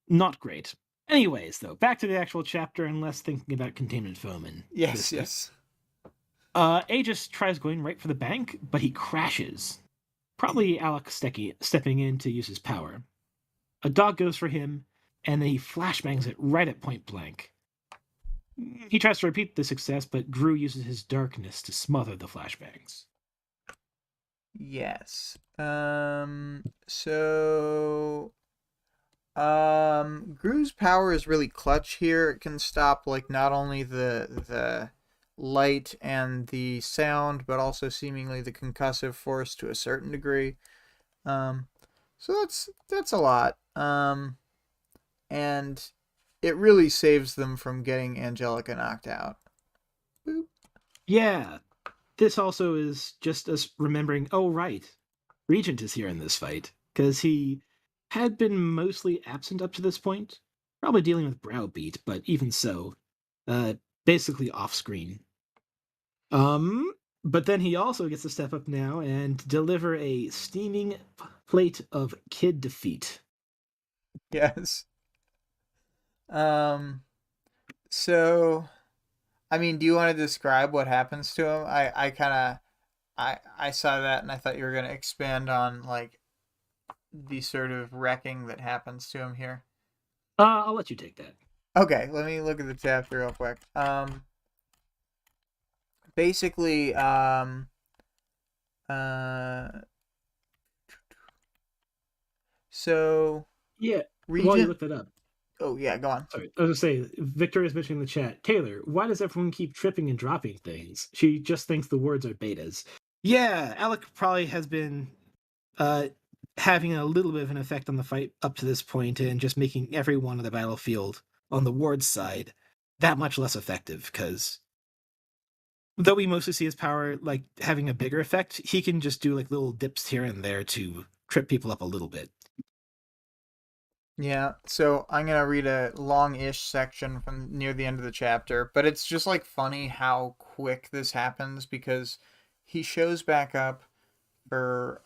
not great. Anyways, though, back to the actual chapter and less thinking about containment foam and Yes, Vista. yes. Aegis tries going right for the bank, but he crashes. Probably Alec stepping in to use his power. A dog goes for him, and then he flashbangs it right at point blank. He tries to repeat the success, but Gru uses his darkness to smother the flashbangs. Yes. So Gru's power is really clutch here. It can stop like not only the light and the sound, but also seemingly the concussive force to a certain degree. Um, so that's a lot. And it really saves them from getting Angelica knocked out. Boop. Yeah, this also is just us remembering, oh, right, Regent is here in this fight, because he had been mostly absent up to this point, probably dealing with Browbeat, but even so, uh, basically off screen. Um, but then he also gets to step up now and deliver a steaming plate of kid defeat. Yes. Um. So, I mean, do you want to describe what happens to him? I kind of I saw that and I thought you were gonna expand on like the sort of wrecking that happens to him here. I'll let you take that. Okay, let me look at the chapter real quick. Basically, uh, so Yeah, while you Regent. look that up, Oh yeah, go on. sorry, I was gonna say, Victoria's mentioning in the chat, Taylor, why does everyone keep tripping and dropping things? She just thinks the words are betas. Yeah, Alec probably has been uh, having a little bit of an effect on the fight up to this point and just making everyone on the battlefield on the ward's side that much less effective because Though we mostly see his power like having a bigger effect, he can just do like little dips here and there to trip people up a little bit. Yeah, so I'm gonna read a long-ish section from near the end of the chapter, but it's just like funny how quick this happens because he shows back up for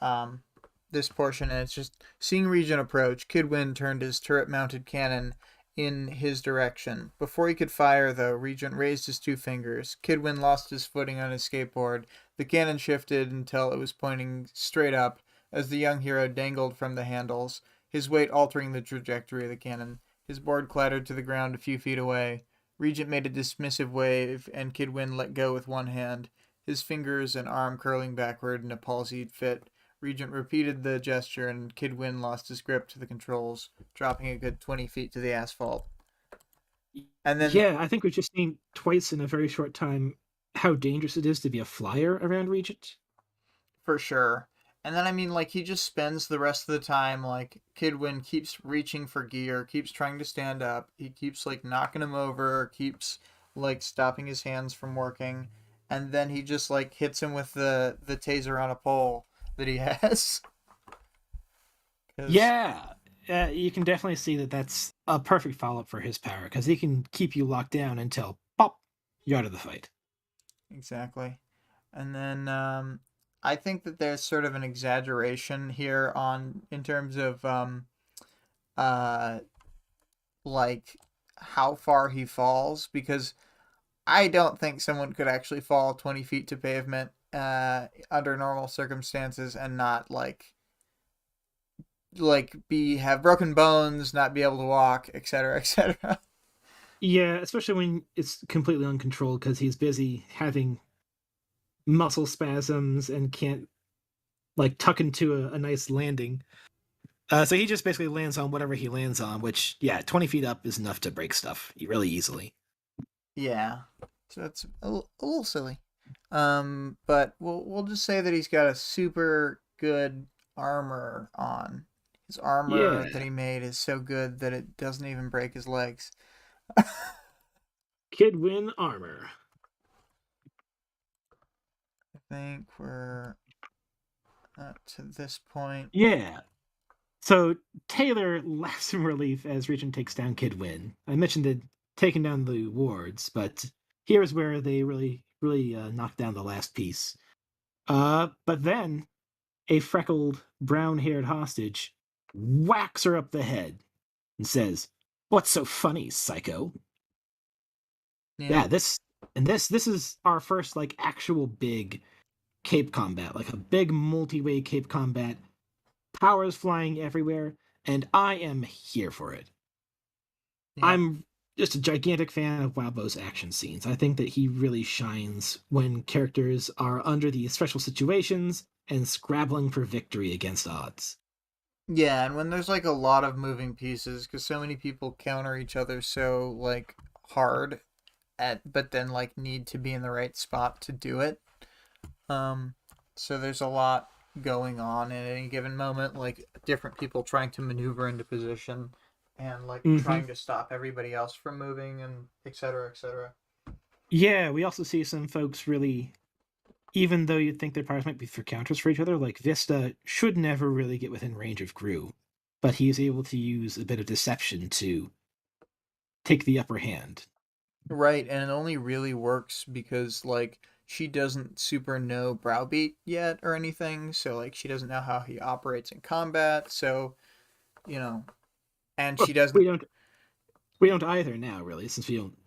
this portion, and it's just seeing Regent approach. Kidwin turned his turret-mounted cannon in his direction. Before he could fire, though, Regent raised his two fingers. Kidwin lost his footing on his skateboard. The cannon shifted until it was pointing straight up as the young hero dangled from the handles, his weight altering the trajectory of the cannon. His board clattered to the ground a few feet away. Regent made a dismissive wave, and Kidwin let go with one hand, his fingers and arm curling backward in a palsied fit. Regent repeated the gesture, and Kidwin lost his grip to the controls, dropping a good 20 feet to the asphalt. And then, Yeah, I think we've just seen twice in a very short time how dangerous it is to be a flyer around Regent. for sure. And then, I mean, like, he just spends the rest of the time, like, Kidwin keeps reaching for gear, keeps trying to stand up. He keeps, like, knocking him over, keeps, like, stopping his hands from working. And then he just, like, hits him with the taser on a pole that he has. Because Yeah, you can definitely see that that's a perfect follow up for his power because he can keep you locked down until pop, you're out of the fight. exactly. And then I think that there's sort of an exaggeration here on in terms of uh like how far he falls because I don't think someone could actually fall 20 feet to pavement under normal circumstances and not be have broken bones, not be able to walk, etc., etc. Yeah, especially when it's completely uncontrolled because he's busy having muscle spasms and can't like tuck into a nice landing. So he just basically lands on whatever he lands on, which, yeah, 20 feet up is enough to break stuff really easily. Yeah, so that's a little silly. But we'll just say that he's got a super good armor on. His armor that Yeah, he made is so good that it doesn't even break his legs. Kid win armor. I think we're to this point. Yeah. So Taylor laughs in relief as Regent takes down Kid Win. I mentioned that taking down the wards, but here's where they really knock down the last piece. But then a freckled, brown-haired hostage whacks her up the head and says, "What's so funny, psycho?" Yeah, Yeah, this is our first like actual big cape combat, like a big multi-way cape combat. Powers flying everywhere, and I am here for it. yeah. I'm just a gigantic fan of Wildbow's action scenes. I think that he really shines when characters are under these special situations and scrabbling for victory against odds. Yeah, and when there's like a lot of moving pieces, because so many people counter each other so like hard but then like need to be in the right spot to do it. Um, so there's a lot going on at any given moment, like different people trying to maneuver into position and like Mm-hmm. trying to stop everybody else from moving and etc. etc. Yeah, we also see some folks really, even though you'd think their powers might be for counters for each other, like Vista should never really get within range of Gru, but he is able to use a bit of deception to take the upper hand. Right, and it only really works because like she doesn't super know Browbeat yet or anything, so like she doesn't know how he operates in combat, so you know, and Well, she doesn't. we don't either now, really, since we don't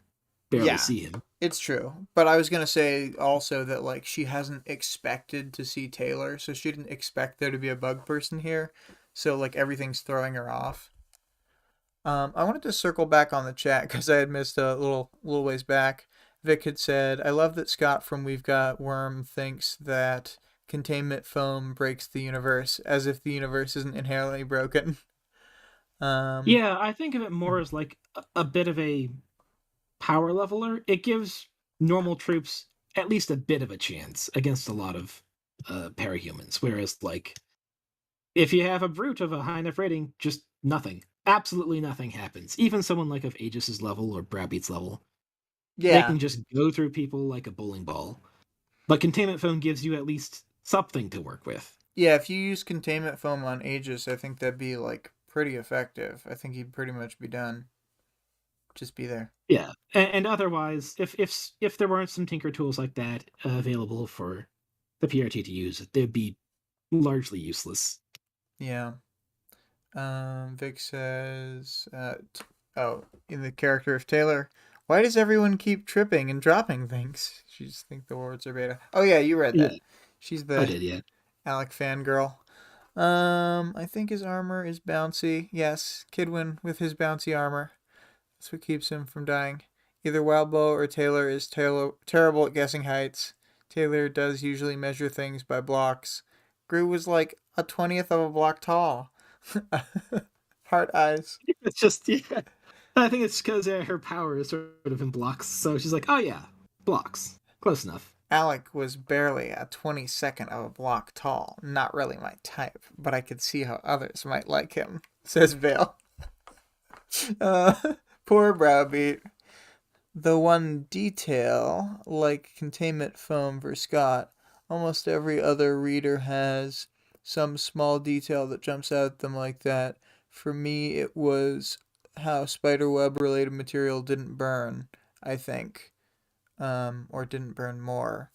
barely Yeah, see him. it's true. But I was gonna say also that like she hasn't expected to see Taylor, so she didn't expect there to be a bug person here. So like everything's throwing her off. I wanted to circle back on the chat because I had missed a little ways back. Vic had said, "I love that Scott from We've Got Worm thinks that containment foam breaks the universe, as if the universe isn't inherently broken." Um, Yeah, I think of it more as like a bit of a power leveler. It gives normal troops at least a bit of a chance against a lot of parahumans. Whereas, like, if you have a brute of a high enough rating, just nothing. Absolutely nothing happens. Even someone like of Aegis's level or Browbeat's level, they yeah, can just go through people like a bowling ball. But containment foam gives you at least something to work with. Yeah, if you use containment foam on Aegis, I think that'd be like pretty effective. I think he'd pretty much be done. Just be there. Yeah, and otherwise, if there weren't some tinker tools like that available for the PRT to use, they'd be largely useless. Yeah. Vic says, oh, in the character of Taylor, why does everyone keep tripping and dropping things? She just think the words are beta. Oh yeah, you read Yeah, that. She's I the did. Yeah, Alec fangirl. I think his armor is bouncy. Yes, Kidwin with his bouncy armor. That's what keeps him from dying. Either Wildbow or Taylor is terrible at guessing heights. Taylor does usually measure things by blocks. Gru was like a 20th of a block tall. Heart eyes. it's just yeah. I think it's because her power is sort of in blocks, so she's like, oh yeah, blocks, close enough. Alec was barely a 22nd of a block tall. Not really my type, but I could see how others might like him, says Vale. Uh, poor Browbeat. The one detail, like containment foam for Scott, almost every other reader has some small detail that jumps out at them like that. For me, it was how spiderweb related material didn't burn, I think, or didn't burn more.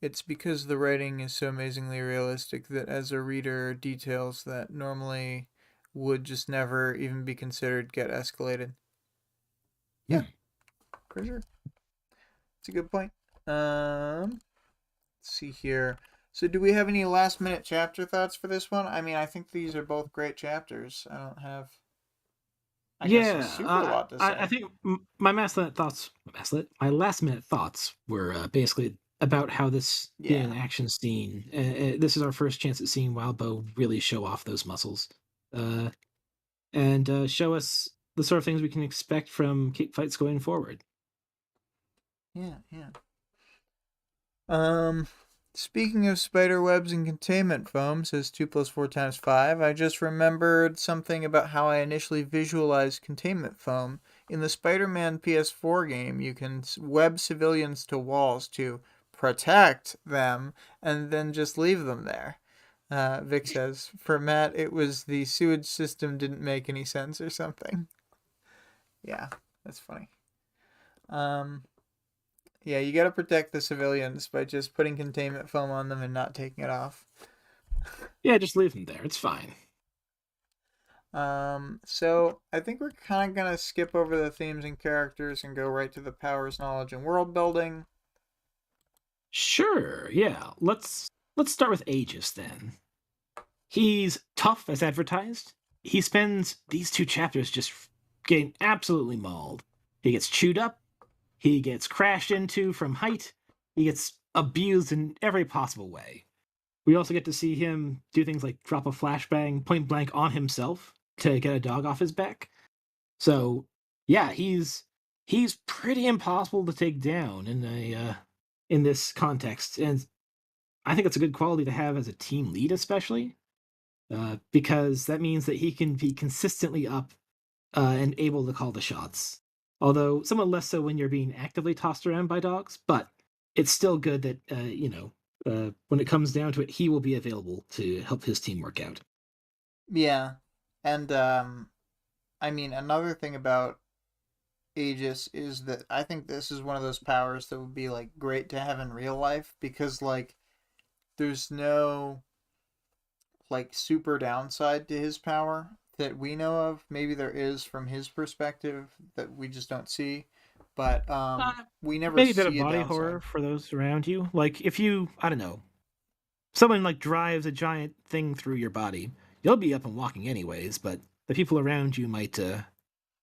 It's because the writing is so amazingly realistic that as a reader, details that normally would just never even be considered get escalated. Yeah, Hmm. for sure. It's a good point. Let's see here. So, do we have any last minute chapter thoughts for this one? I mean, I think these are both great chapters. I don't have, I guess, a Yeah, super lot to I say. think my last minute thoughts were basically about how this being Yeah. an action scene. This is our first chance at seeing Wildbow really show off those muscles, uh, and show us the sort of things we can expect from cape fights going forward. Yeah, yeah. Um, Speaking of spider webs and containment foam, says 2 plus 4 times 5, I just remembered something about how I initially visualized containment foam. In the Spider Man PS4 game, you can web civilians to walls to protect them and then just leave them there. Vic says, for Matt, it was the sewage system didn't make any sense or something. Yeah, that's funny. Um, yeah, you gotta protect the civilians by just putting containment foam on them and not taking it off. Yeah, just leave them there. It's fine. So I think we're kind of gonna skip over the themes and characters and go right to the powers, knowledge, and world building. Sure. Yeah. Let's start with Aegis then. He's tough as advertised. He spends these two chapters just getting absolutely mauled. He gets chewed up. He gets crashed into from height. He gets abused in every possible way. We also get to see him do things like drop a flashbang point blank on himself to get a dog off his back. So yeah, he's pretty impossible to take down in this context, and I think it's a good quality to have as a team lead, especially because that means that he can be consistently up and able to call the shots. Although somewhat less so when you're being actively tossed around by dogs, but it's still good that when it comes down to it, he will be available to help his team work out. Yeah, and I mean another thing about Aegis is that I think this is one of those powers that would be like great to have in real life because like there's no like super downside to his power that we know of. Maybe there is from his perspective that we just don't see, but Uh, we never Maybe a bit of see a body horror downside. for those around you. Like if you, I don't know, someone like drives a giant thing through your body, you'll be up and walking anyways, but the people around you might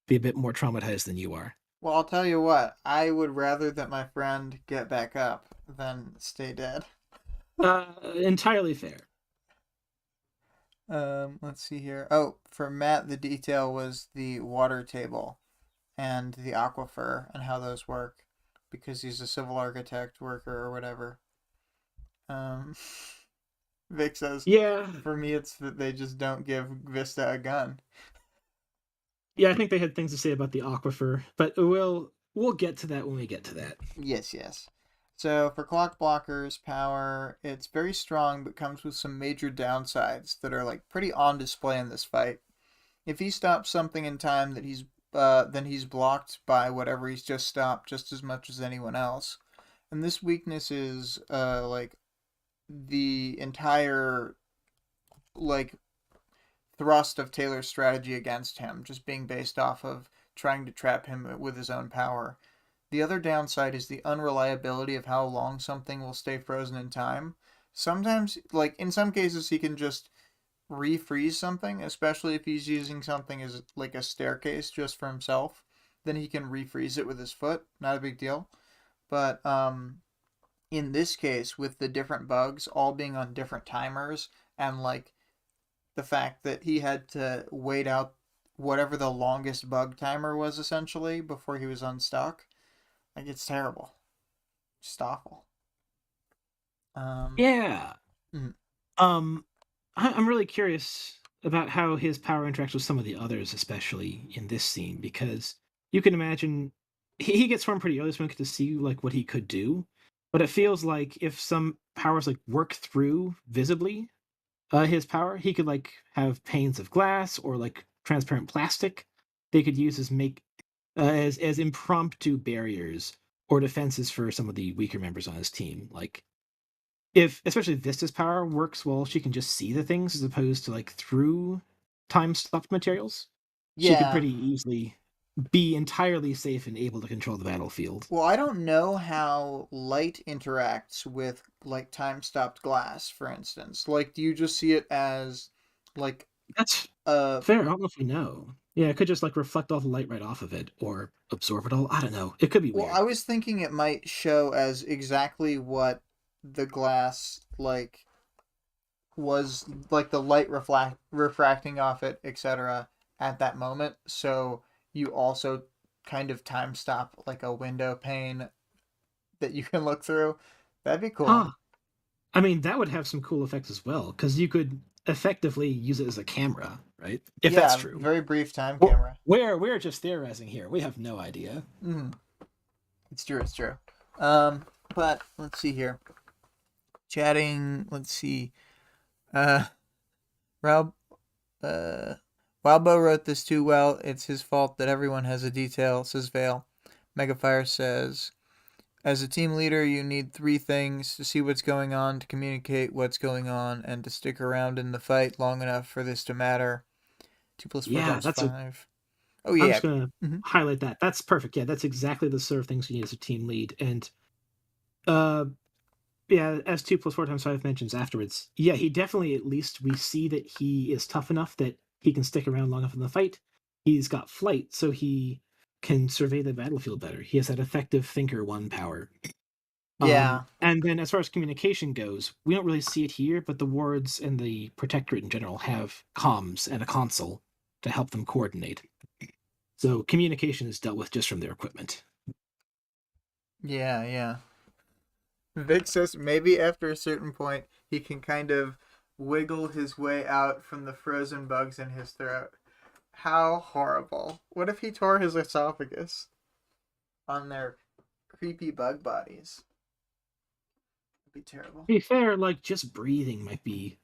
be a bit more traumatized than you are. Well, I'll tell you what, I would rather that my friend get back up than stay dead. Entirely fair. Let's see here. Oh, for Matt, the detail was the water table and the aquifer and how those work because he's a civil architect worker or whatever. Um, Vic says, Yeah, for me, it's that they just don't give Vista a gun. yeah. I think they had things to say about the aquifer, but we'll get to that when we get to that. Yes, yes. So for Clock Blocker's power, it's very strong, but comes with some major downsides that are like pretty on display in this fight. If he stops something in time that then he's blocked by whatever he's just stopped just as much as anyone else. And this weakness is like the entire like thrust of Taylor's strategy against him, just being based off of trying to trap him with his own power. The other downside is the unreliability of how long something will stay frozen in time. Sometimes, like in some cases, he can just refreeze something, especially if he's using something as like a staircase just for himself. Then he can refreeze it with his foot. Not a big deal. But in this case, with the different bugs all being on different timers, and like the fact that he had to wait out whatever the longest bug timer was essentially before he was unstuck, like it's terrible. Just awful. Um, Yeah. mm, Um, I'm really curious about how his power interacts with some of the others, especially in this scene, because you can imagine he gets formed pretty early, so we get to see like what he could do. But it feels like if some powers like work through visibly his power, he could like have panes of glass or like transparent plastic they could use as make as impromptu barriers or defenses for some of the weaker members on his team. Like if especially Vista's power works well, she can just see the things as opposed to like through time stopped materials. She could yeah. pretty easily be entirely safe and able to control the battlefield. Well, I don't know how light interacts with like time stopped glass, for instance. Like, do you just see it as like That's a fair. I don't know if we know. Yeah, it could just like reflect all the light right off of it or absorb it all. I don't know. It could be well, I weird. was thinking it might show as exactly what the glass like was like the light refracting off it, etc. at that moment. So you also kind of time stop like a window pane that you can look through. That'd be cool. Huh. I mean, that would have some cool effects as well, because you could effectively use it as a camera, right? If that's Yeah, true. very brief time Well, camera. we're just theorizing here. We have no idea. Mm, it's true. It's true. Um, but let's see here. Chatting. Let's see. Uh, Rob. Uh, Wildbow wrote this too well. It's his fault that everyone has a detail. Says Vale. Megafire says, as a team leader, you need three things: to see what's going on, to communicate what's going on, and to stick around in the fight long enough for this to matter. Two plus four Yeah, times that's a. five. Oh I'm yeah. just gonna Mm-hmm. highlight that. That's perfect. Yeah, that's exactly the sort of things you need as a team lead. And uh, yeah, as 2 plus 4 times 5 mentions afterwards. Yeah, he definitely at least we see that he is tough enough that he can stick around long enough in the fight. He's got flight, so he can survey the battlefield better. He has that effective thinker one power. Yeah. And then as far as communication goes, we don't really see it here, but the wards and the protectorate in general have comms and a console to help them coordinate. So communication is dealt with just from their equipment. Yeah. Yeah. Vic says maybe after a certain point he can kind of wiggle his way out from the frozen bugs in his throat. How horrible. What if he tore his esophagus on their creepy bug bodies? That'd be terrible. To be fair, like just breathing might be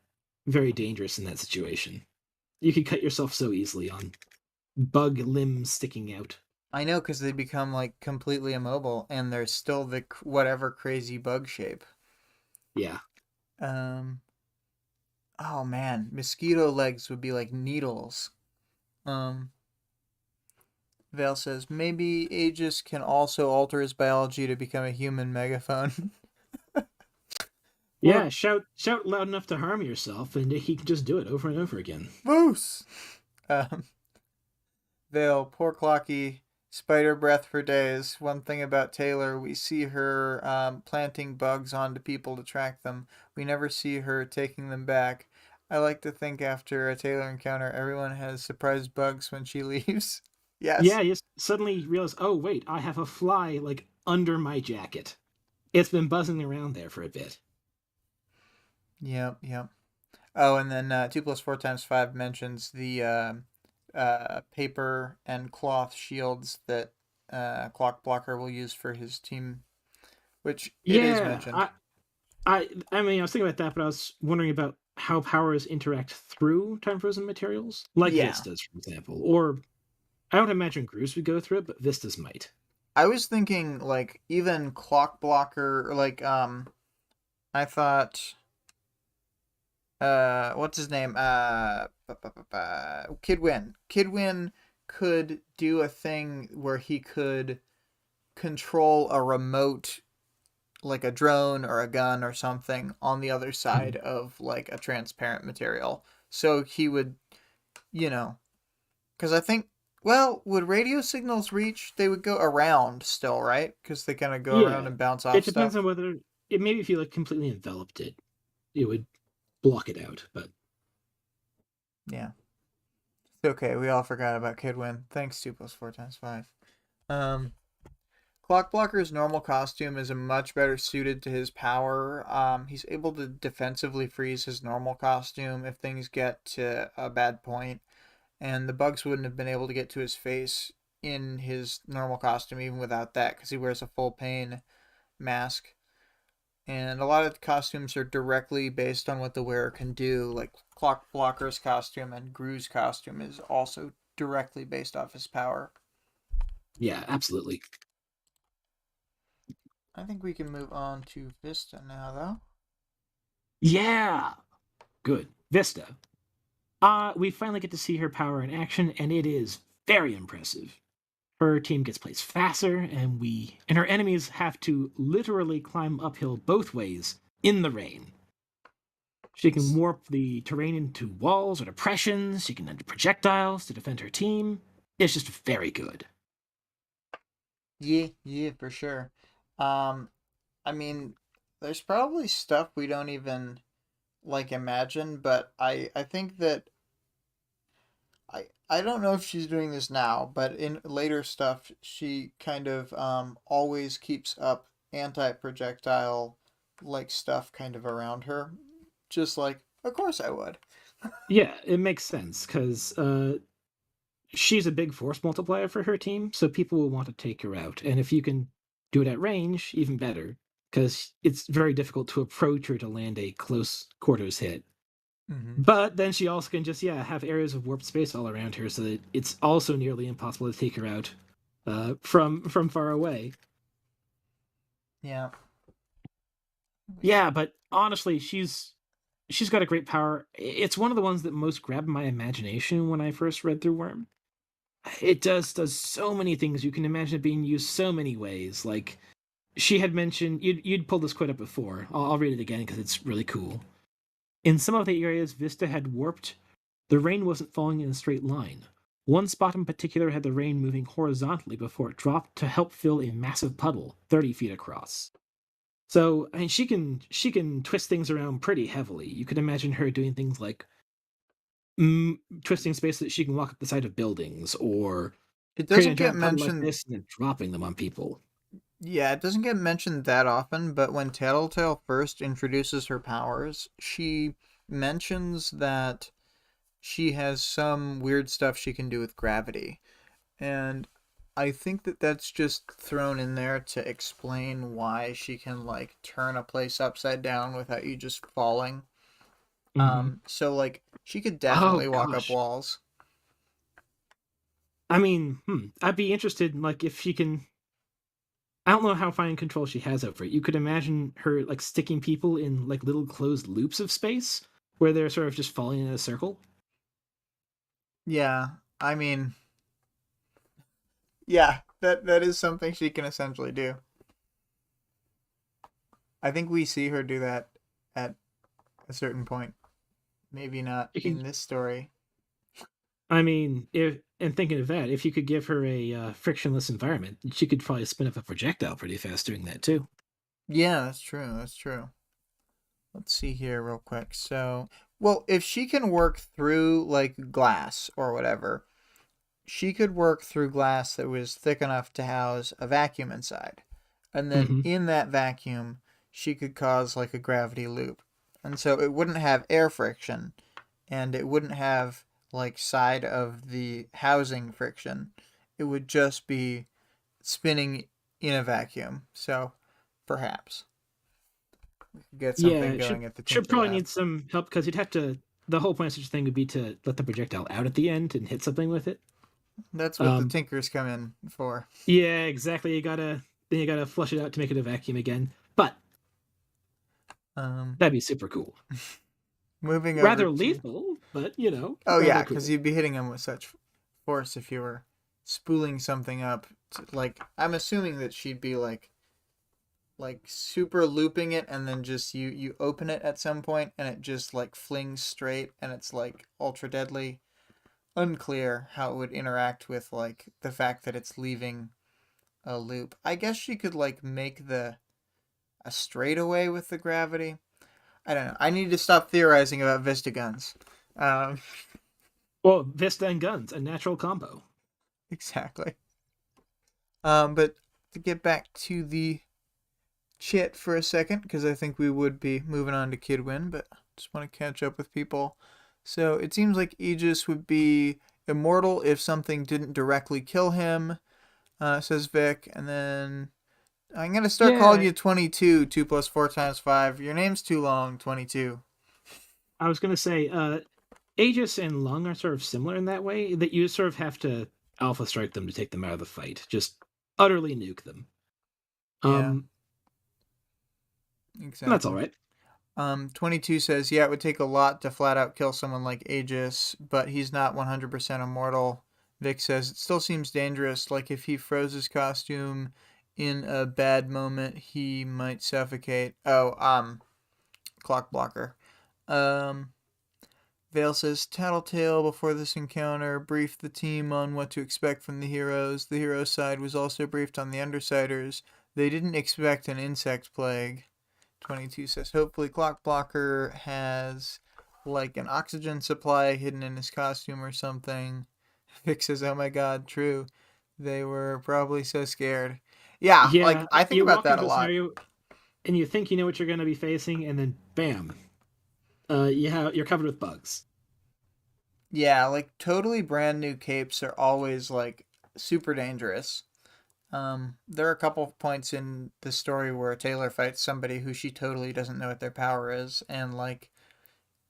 very dangerous in that situation. You could cut yourself so easily on bug limbs sticking out. I know because they become like completely immobile and they're still the whatever crazy bug shape. Yeah. Um, oh man, mosquito legs would be like needles. Um, Vale says maybe Aegis can also alter his biology to become a human megaphone. What Yeah, shout loud enough to harm yourself, and he can just do it over and over again. moose? Um, Vale, poor Clocky, spider breath for days. One thing about Taylor, we see her planting bugs onto people to track them. We never see her taking them back. I like to think after a Taylor encounter, everyone has surprise bugs when she leaves. Yeah, Yes. you just suddenly realize, oh wait, I have a fly like under my jacket. It's been buzzing around there for a bit. Yep, yep. Oh, and then 2 plus 4 times 5 mentions the paper and cloth shields that Clock Blocker will use for his team which it is Yeah, mentioned. I mean, I was thinking about that, but I was wondering about how powers interact through time frozen materials, like Yeah. Vistas, for example. Or I don't imagine Grooves would go through it, but Vistas might. I was thinking like even clock blocker, like I thought what's his name? Kidwin. Kidwin could do a thing where he could control a remote, like a drone or a gun or something, on the other side Mhm. of like a transparent material. So he would, you know, because I think, well, would radio signals reach? They would go around still, right? Because they kind of go around Yeah, and bounce it off depends on stuff. whether it maybe if you like completely enveloped it, it would block it out. But Yeah. It's okay. We all forgot about Kidwin. Thanks, 2 plus 4 times 5. Um, Clockblocker's normal costume is a much better suited to his power. He's able to defensively freeze his normal costume if things get to a bad point, and the bugs wouldn't have been able to get to his face in his normal costume even without that because he wears a full pane mask. And a lot of costumes are directly based on what the wearer can do. Like Clockblocker's costume and Gru's costume is also directly based off his power. yeah, absolutely. I think we can move on to Vista now, though. Yeah, good. Vista. We finally get to see her power in action, and it is very impressive. Her team gets placed faster, and her enemies have to literally climb uphill both ways in the rain. She can warp the terrain into walls or depressions. She can enter projectiles to defend her team. It's just very good. Yeah, yeah, for sure. Um, I mean, there's probably stuff we don't even like imagine, but I think that I don't know if she's doing this now, but in later stuff, she kind of always keeps up anti-projectile like stuff kind of around her, just like of course I would. Yeah, it makes sense because she's a big force multiplier for her team, so people will want to take her out. And if you can do it at range, even better, because it's very difficult to approach her to land a close quarters hit. Mm-hmm. But then she also can just have areas of warped space all around her, so that it's also nearly impossible to take her out from far away. Yeah. Yeah, but honestly, she's got a great power. It's one of the ones that most grabbed my imagination when I first read through Worm. It does so many things. You can imagine it being used so many ways. Like she had mentioned, you'd pulled this quote up before. I'll read it again because it's really cool. In some of the areas Vista had warped, the rain wasn't falling in a straight line. One spot in particular had the rain moving horizontally before it dropped to help fill a massive puddle 30 feet across. So I mean, she can twist things around pretty heavily. You could imagine her doing things like twisting space so that she can walk up the side of buildings, or It creating a doesn't get giant puddle like mentioned. this and then dropping them on people. Yeah, it doesn't get mentioned that often, but when Tattletale first introduces her powers, she mentions that she has some weird stuff she can do with gravity. And I think that that's just thrown in there to explain why she can like turn a place upside down without you just falling. So like she could Oh definitely walk up gosh. walls. I mean, I'd be interested, like, if she can. I don't know how fine control she has over it. You could imagine her like sticking people in like little closed loops of space where they're sort of just falling in a circle. Yeah, I mean, yeah, that is something she can essentially do. I think we see her do that at a certain point. Maybe not You can, in this story. I mean, if and thinking of that, if you could give her a frictionless environment, she could probably spin up a projectile pretty fast doing that too. Yeah, that's true. That's true. Let's see here real quick. So, well, if she can work through like glass or whatever, she could work through glass that was thick enough to house a vacuum inside. And then Hmm. in that vacuum, she could cause like a gravity loop. And so it wouldn't have air friction and it wouldn't have like side of the housing friction. It would just be spinning in a vacuum. So perhaps we could get something Yeah, going at the should Tinker probably Lab. need some help because you'd have to. The whole point of such a thing would be to let the projectile out at the end and hit something with it. That's what the Um, Tinkers come in for. yeah, exactly. Then you gotta flush it out to make it a vacuum again. But Um, that'd be super cool. moving over Rather to. lethal, but Oh yeah, rather because cool. you'd be hitting them with such force if you were spooling something up. Like I'm assuming that she'd be like super looping it, and then just you open it at some point, and it just like flings straight, and it's like ultra deadly. Unclear how it would interact with like the fact that it's leaving a loop. I guess she could like make the a straightaway with the gravity. I don't know. I need to stop theorizing about Vista guns. Um, Well, Vista and guns, a natural combo. exactly. But to get back to the chat for a second, because I think we would be moving on to Kidwin, but just want to catch up with people. So it seems like Aegis would be immortal if something didn't directly kill him, says Vic. And then I'm going to start calling Yeah, you 22, 2 plus 4 times 5. Your name's too long, 22. I was gonna say, Aegis and Lung are sort of similar in that way that you sort of have to alpha strike them to take them out of the fight. Just utterly nuke them. Yeah, Um, that's all exactly. right. 22 says, yeah, it would take a lot to flat out kill someone like Aegis, but he's not 100% immortal. Vic says, it still seems dangerous, like if he froze his costume in a bad moment, he might suffocate. Oh, clock blocker. Um, Vale says, Tattletale, before this encounter, briefed the team on what to expect from the heroes. The hero side was also briefed on the Undersiders. They didn't expect an insect plague. 22 says, hopefully Clock Blocker has like an oxygen supply hidden in his costume or something. Vic says, oh my god, true. They were probably so scared. Yeah, like Yeah, I think you about walk that a into a lot. scenario and you think you know what you're going to be facing, and then bam, you're covered with bugs. Yeah, like totally brand new capes are always like super dangerous. There are a couple of points in the story where Taylor fights somebody who she totally doesn't know what their power is, and like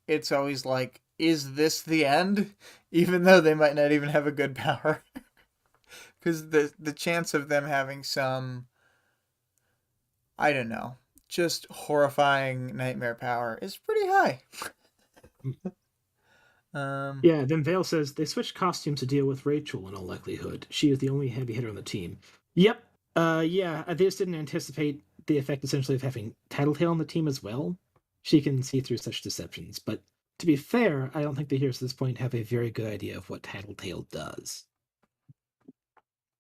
it's always like, is this the end? Even though they might not even have a good power, because the chance of them having some, I don't know, just horrifying nightmare power is pretty high. Um, Yeah, then Vale says they switched costumes to deal with Rachel in all likelihood. She is the only heavy hitter on the team. Yep. Yeah, they just didn't anticipate the effect essentially of having Tattletale on the team as well. She can see through such deceptions, but to be fair, I don't think the heroes at this point have a very good idea of what Tattletale does.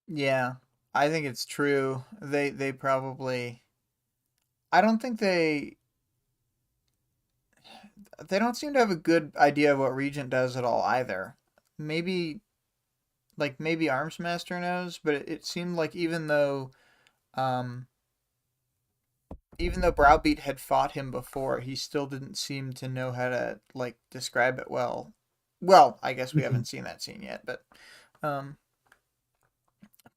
yeah, I think it's true. They probably. I don't think they don't seem to have a good idea of what Regent does at all either. Maybe maybe Armsmaster knows, but it seemed like um even though Browbeat had fought him before, he still didn't seem to know how to like describe it well. Well, I guess we Mhm. haven't seen that scene yet, um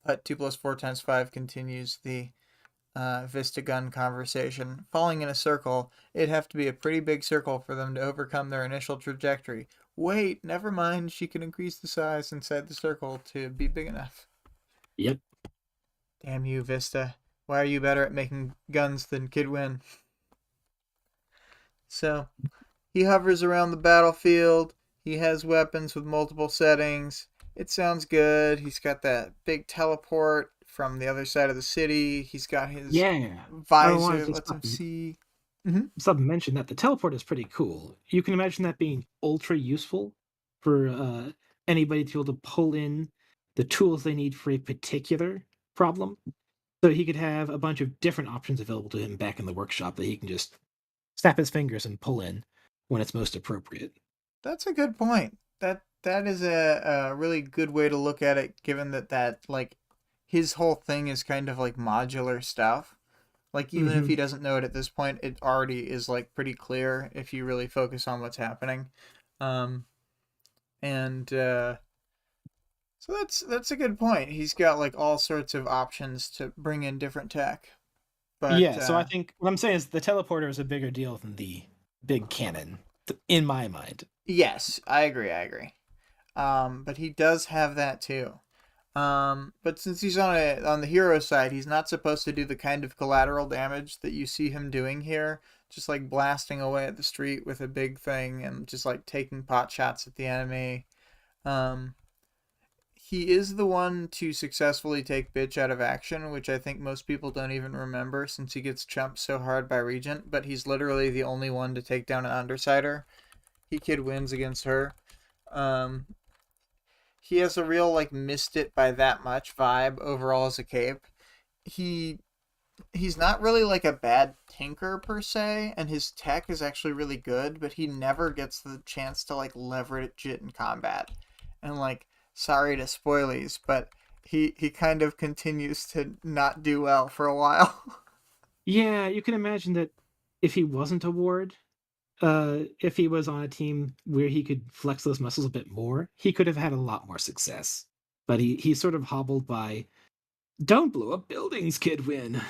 but 2 plus 4 times 5 continues the Vista gun conversation. Falling in a circle, it'd have to be a pretty big circle for them to overcome their initial trajectory. Wait, never mind, she can increase the size inside the circle to be big enough. Yep. Damn you, Vista. Why are you better at making guns than Kid Win? So, he hovers around the battlefield. He has weapons with multiple settings. It sounds good. He's got that big teleport from the other side of the city. He's got his Yeah. I wanted visor that to lets him see. Mm-hmm. stop and mention that the teleport is pretty cool. You can imagine that being ultra useful for anybody to be able to pull in the tools they need for a particular problem. So he could have a bunch of different options available to him back in the workshop that he can just snap his fingers and pull in when it's most appropriate. That's a good point. That is a really good way to look at it, given that like his whole thing is kind of like modular stuff. Like even if Mm-hmm. he doesn't know it at this point, it already is like pretty clear if you really focus on what's happening. Um, and so that's a good point. He's got like all sorts of options to bring in different tech. But Yeah, so I think what I'm saying is the teleporter is a bigger deal than the big cannon, in my mind. yes, I agree. I agree. But he does have that too. But since he's on the hero side, he's not supposed to do the kind of collateral damage that you see him doing here, just like blasting away at the street with a big thing and just like taking pot shots at the enemy. Um, he is the one to successfully take bitch out of action, which I think most people don't even remember since he gets chumped so hard by Regent. But he's literally the only one to take down an Undersider. He kid wins against her. Um, he has a real like missed it by that much vibe overall as a cape. He he's not really like a bad tinker per se, and his tech is actually really good, but he never gets the chance to like leverage it in combat. And like, sorry to spoilies, but he kind of continues to not do well for a while. Yeah, you can imagine that if he wasn't a ward, if he was on a team where he could flex those muscles a bit more, he could have had a lot more success. But he's sort of hobbled by "Don't blow up buildings, kid win."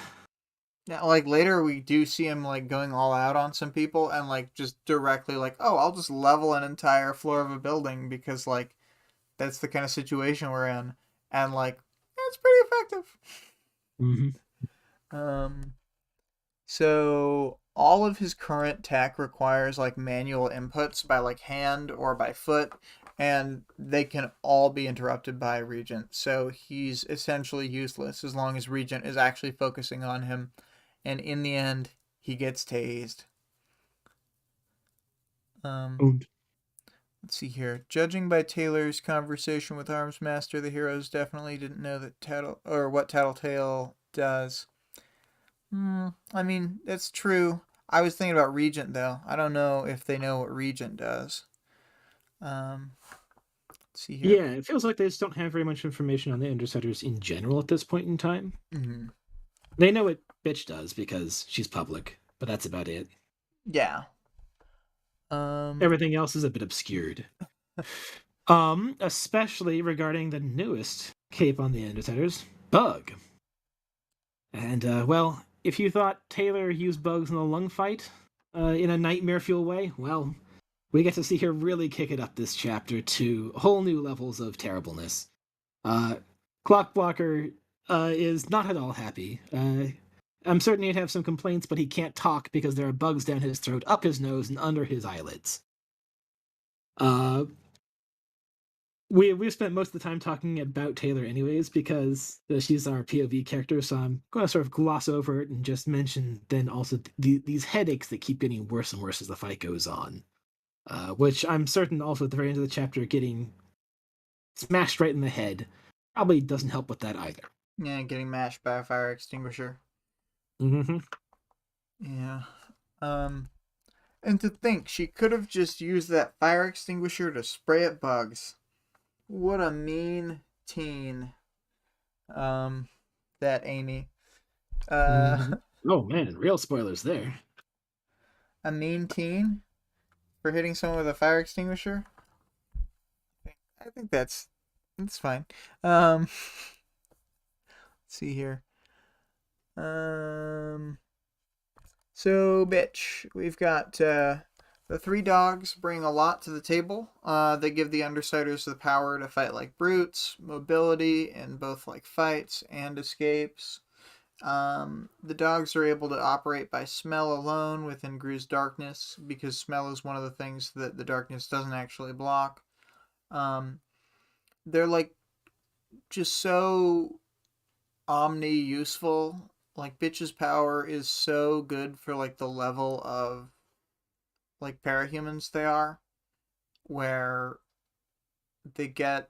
Now, like later we do see him like going all out on some people and like just directly like, oh, I'll just level an entire floor of a building because like that's the kind of situation we're in, and like it's pretty effective. Mm-hmm. Um, so all of his current tech requires like manual inputs by like hand or by foot, and they can all be interrupted by Regent. So he's essentially useless as long as Regent is actually focusing on him, and in the end, he gets tased. Um, let's see here. Judging by Taylor's conversation with Arms Master, the heroes definitely didn't know that Tattle or what Tattletale does. I mean, that's true. I was thinking about Regent though. I don't know if they know what Regent does. Um, let's see here. Yeah, it feels like they just don't have very much information on the Interceptors in general at this point in time. Mm-hmm. They know what bitch does because she's public, but that's about it. Yeah. Um, Everything else is a bit obscured. Especially regarding the newest cape on the Interceptors, Bug. And, well, if you thought Taylor used bugs in the lung fight in a nightmare fuel way, well, we get to see her really kick it up this chapter to whole new levels of terribleness. Uh, Clockblocker is not at all happy. I'm certain he'd have some complaints, but he can't talk because there are bugs down his throat, up his nose, and under his eyelids. Uh, we've spent most of the time talking about Taylor anyways because she's our POV character, so I'm going to sort of gloss over it and just mention then also these headaches that keep getting worse and worse as the fight goes on, which I'm certain also at the very end of the chapter getting smashed right in the head probably doesn't help with that either. yeah, getting mashed by a fire extinguisher. Mm-hmm. Yeah. Um, and to think she could have just used that fire extinguisher to spray at bugs. What a mean teen. Um, that Amy. Uh, Mm-hmm. Oh man, real spoilers there. a mean teen for hitting someone with a fire extinguisher. I think that's fine. Let's see here. Um, so bitch, we've got the three dogs bring a lot to the table. They give the Undersiders the power to fight like brutes, mobility in both like fights and escapes. The dogs are able to operate by smell alone within Gru's darkness because smell is one of the things that the darkness doesn't actually block. Um, they're like just so omni useful. Like bitch's power is so good for like the level of like parahumans they are, where they get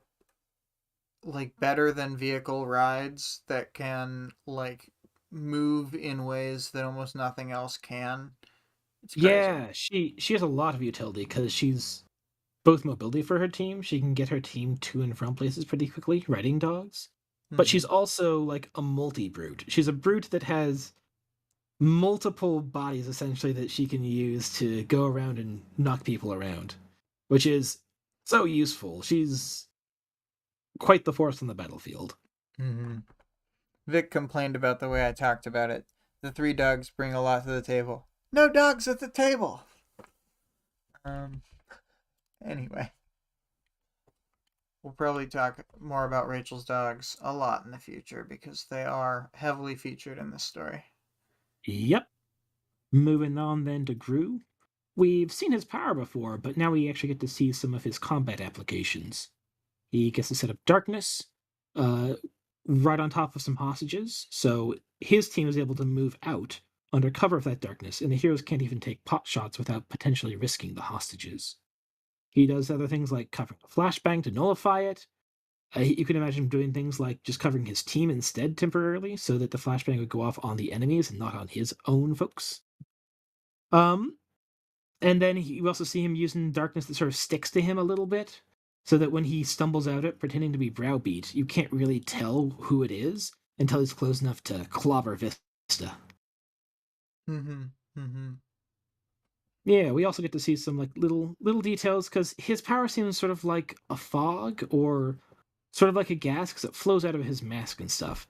like better than vehicle rides that can like move in ways that almost nothing else can. It's crazy. Yeah, she has a lot of utility because she's both mobility for her team. She can get her team to and from places pretty quickly, riding dogs. But she's Mm-hmm. also like a multi brute. She's a brute that has multiple bodies essentially that she can use to go around and knock people around, which is so useful. She's quite the force on the battlefield. Mm-hmm. Vic complained about the way I talked about it. The three dogs bring a lot to the table. No dogs at the table. Um. Anyway, we'll probably talk more about Rachel's dogs a lot in the future because they are heavily featured in this story. Yep. Moving on then to Gru. We've seen his power before, but now we actually get to see some of his combat applications. He gets to set up darkness uh, right on top of some hostages, so his team is able to move out under cover of that darkness, and the heroes can't even take pot shots without potentially risking the hostages. He does other things like covering a flashbang to nullify it. You can imagine him doing things like just covering his team instead temporarily, so that the flashbang would go off on the enemies and not on his own folks. Um, And then you also see him using darkness that sort of sticks to him a little bit, so that when he stumbles out it, pretending to be Browbeat, you can't really tell who it is until he's close enough to clobber Vista. Mm-hmm. Mm-hmm. Yeah, we also get to see some like little details because his power seems sort of like a fog or sort of like a gas because it flows out of his mask and stuff.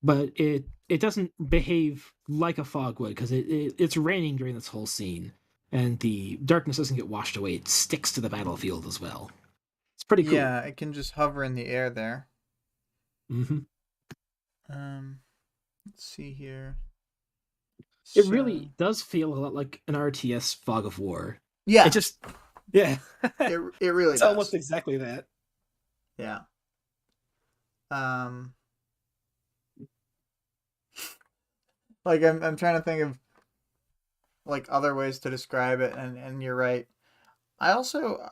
But it doesn't behave like a fog would because it's raining during this whole scene, and the darkness doesn't get washed away. It sticks to the battlefield as well. It's pretty cool. Yeah, it can just hover in the air there. Hmm. Um, let's see here. It So really does feel a lot like an RTS Fog of War. It yeah, just, yeah, it really it's almost does. exactly that. Yeah. Um, like I'm trying to think of like other ways to describe it, and you're right. I also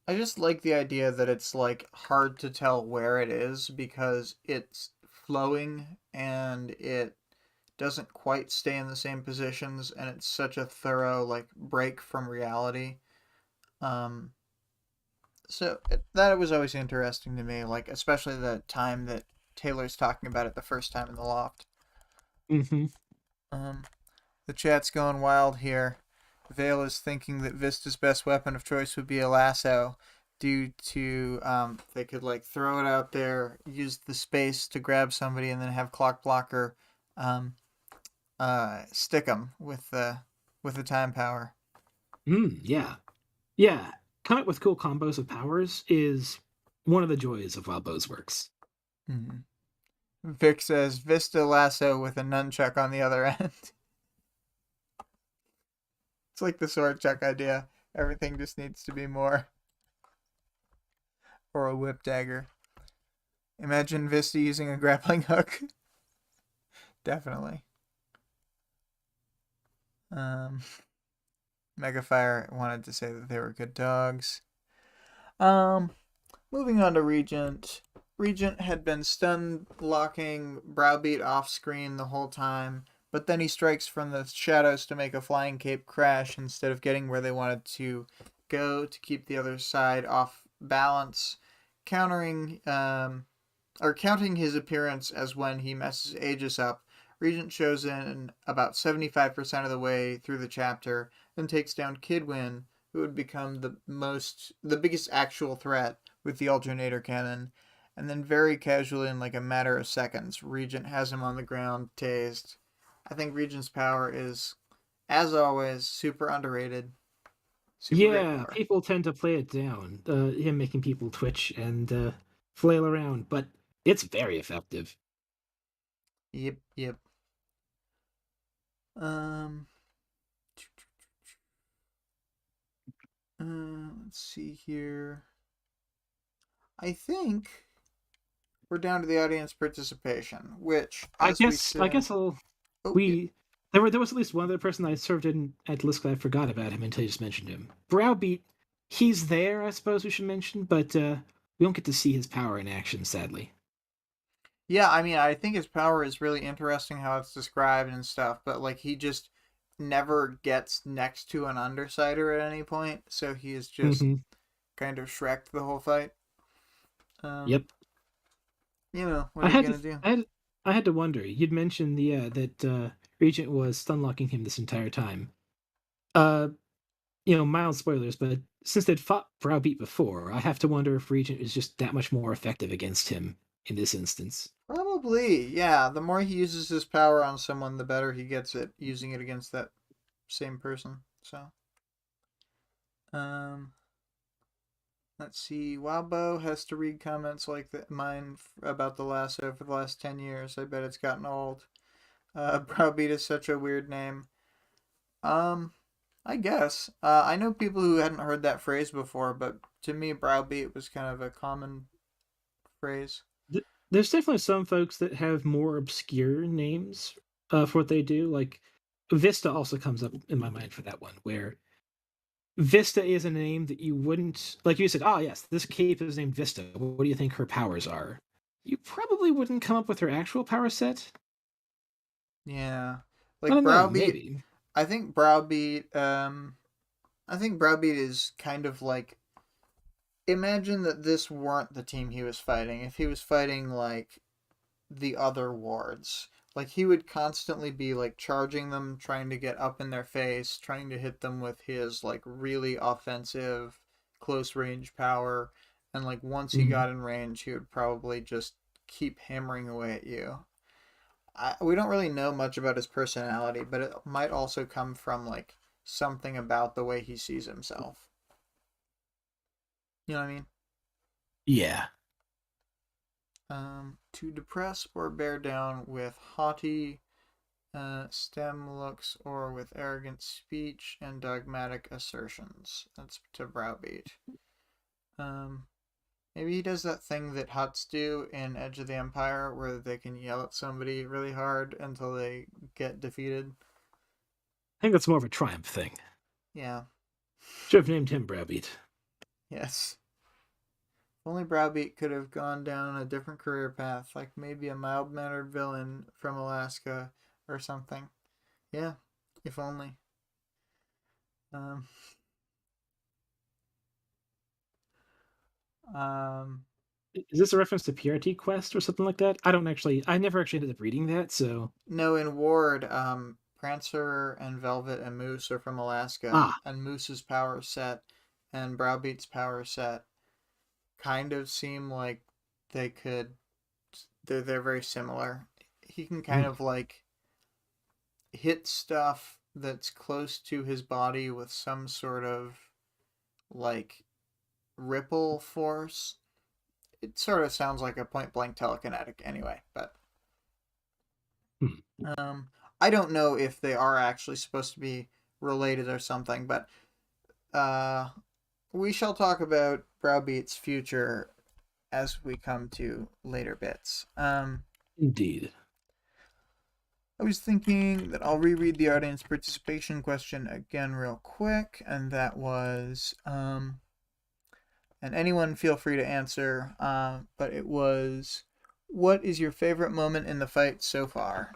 I just like the idea that it's like hard to tell where it is because it's flowing and it doesn't quite stay in the same positions, and it's such a thorough like break from reality. Um, that was always interesting to me, like especially the time that Taylor's talking about it the first time in the loft. Hmm. Um, the chat's going wild here. Vale is thinking that Vista's best weapon of choice would be a lasso, due to they could like throw it out there, use the space to grab somebody, and then have Clock Blocker um, stick them with the time power. Yeah, yeah. Coming up with cool combos of powers is one of the joys of Wildbow's works. Mm-hmm. Vic says Vista lasso with a nunchuck on the other end. It's like the sword chuck idea. Everything just needs to be more. Or a whip dagger. Imagine Vista using a grappling hook. Definitely. Um, Megafire wanted to say that they were good dogs. Um, Moving on to Regent. Regent had been stun locking Browbeat off screen the whole time, but then he strikes from the shadows to make a flying cape crash instead of getting where they wanted to go to keep the other side off balance, countering or counting his appearance as when he messes Aegis up. Regent shows in about 75% of the way through the chapter, then takes down Kidwin, who would become the biggest actual threat with the alternator cannon. And then very casually, in like a matter of seconds, Regent has him on the ground, tased. I think Regent's power is, as always, super underrated. Super great Yeah, power. people tend to play it down, him making people twitch and flail around, but it's very effective. Yep, yep. Um, let's see here. I think we're down to the audience participation, which, I as we guess I said, guess I'll oh yeah, we there was at least one other person I served in at the list that I forgot about him until you just mentioned him. Browbeat, he's there, I suppose we should mention, but we don't get to see his power in action, sadly. yeah. I mean, I think his power is really interesting how it's described and stuff, but like he just never gets next to an undersider at any point, so he is just Hmm. kind of Shrek the whole fight. Yep. Um, what I are you had to gonna do? I had to wonder. You'd mentioned the that Regent was stunlocking him this entire time. Uh, mild spoilers, but since they'd fought Browbeat before, I have to wonder if Regent is just that much more effective against him in this instance. Probably, yeah. The more he uses his power on someone, the better he gets at using it against that same person. So, um, let's see. Wildbow has to read comments like mine about the lasso for the last 10 years. I bet it's gotten old. Browbeat is such a weird name. Um, I guess. I know people who hadn't heard that phrase before, but to me, browbeat was kind of a common phrase. There's definitely some folks that have more obscure names for what they do. Like Vista also comes up in my mind for that one, where Vista is a name that you wouldn't like. You said, "Oh yes, this cape is named Vista. What do you think her powers are?" You probably wouldn't come up with her actual power set. Yeah, I like don't know, browbeat. maybe. I think browbeat. I think browbeat is kind of like, imagine that this weren't the team he was fighting. If he was fighting like the other wards, like he would constantly be like charging them, trying to get up in their face, trying to hit them with his like really offensive close range power, and like once he Mm. got in range, he would probably just keep hammering away at you. We don't really know much about his personality, but it might also come from like something about the way he sees himself. You know what I mean? Yeah. To depress or bear down with haughty stem looks or with arrogant speech and dogmatic assertions. That's to browbeat. Um, Maybe he does that thing that Huts do in Edge of the Empire where they can yell at somebody really hard until they get defeated. I think that's more of a triumph thing. Yeah. Should have named him Browbeat. Yes. If only Browbeat could have gone down a different career path, like maybe a mild mannered villain from Alaska or something. Yeah, if only. Um, um, Is this a reference to PRT Quest or something like that? I never actually ended up reading that, so. no, in Ward, Prancer and Velvet and Moose are from Alaska, Ah. and Moose's power set and Browbeat's power set kind of seem like they could. They're very similar. He can kind Mm. of like hit stuff that's close to his body with some sort of like ripple force. It sort of sounds like a point blank telekinetic anyway, but Hmm. um, I don't know if they are actually supposed to be related or something, but uh, we shall talk about Browbeat's future as we come to later bits. Indeed. I was thinking that I'll reread the audience participation question again real quick, and that was, and anyone feel free to answer, but it was, what is your favorite moment in the fight so far?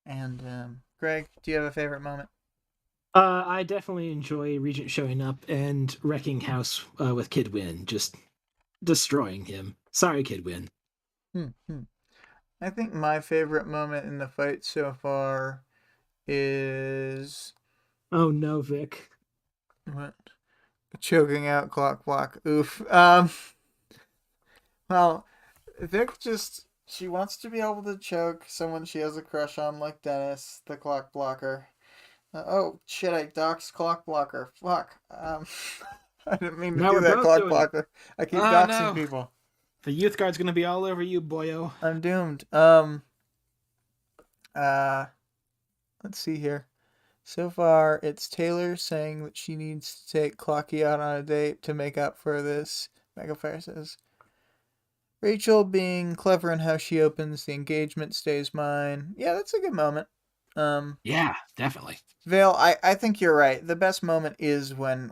And Greg, do you have a favorite moment? I definitely enjoy Regent showing up and wrecking house with Kid Win, just destroying him. Sorry, Kid Win. Hmm. I think my favorite moment in the fight so far is Oh no, Vic. what? Choking out clock block. Oof. Well, Vic just, she wants to be able to choke someone she has a crush on, like Dennis, the clock blocker. Oh shit! I doxed clock blocker. Fuck. I didn't mean to Now do we're that, both clock doing it. blocker. I keep Oh doxing no. people. The youth guard's gonna be all over you, boyo. I'm doomed. Uh, let's see here. So far, it's Taylor saying that she needs to take Clocky out on a date to make up for this. Megafire says. Rachel being clever in how she opens the engagement stays mine. Yeah, that's a good moment. Um, Yeah, definitely. Vale, I think you're right. The best moment is when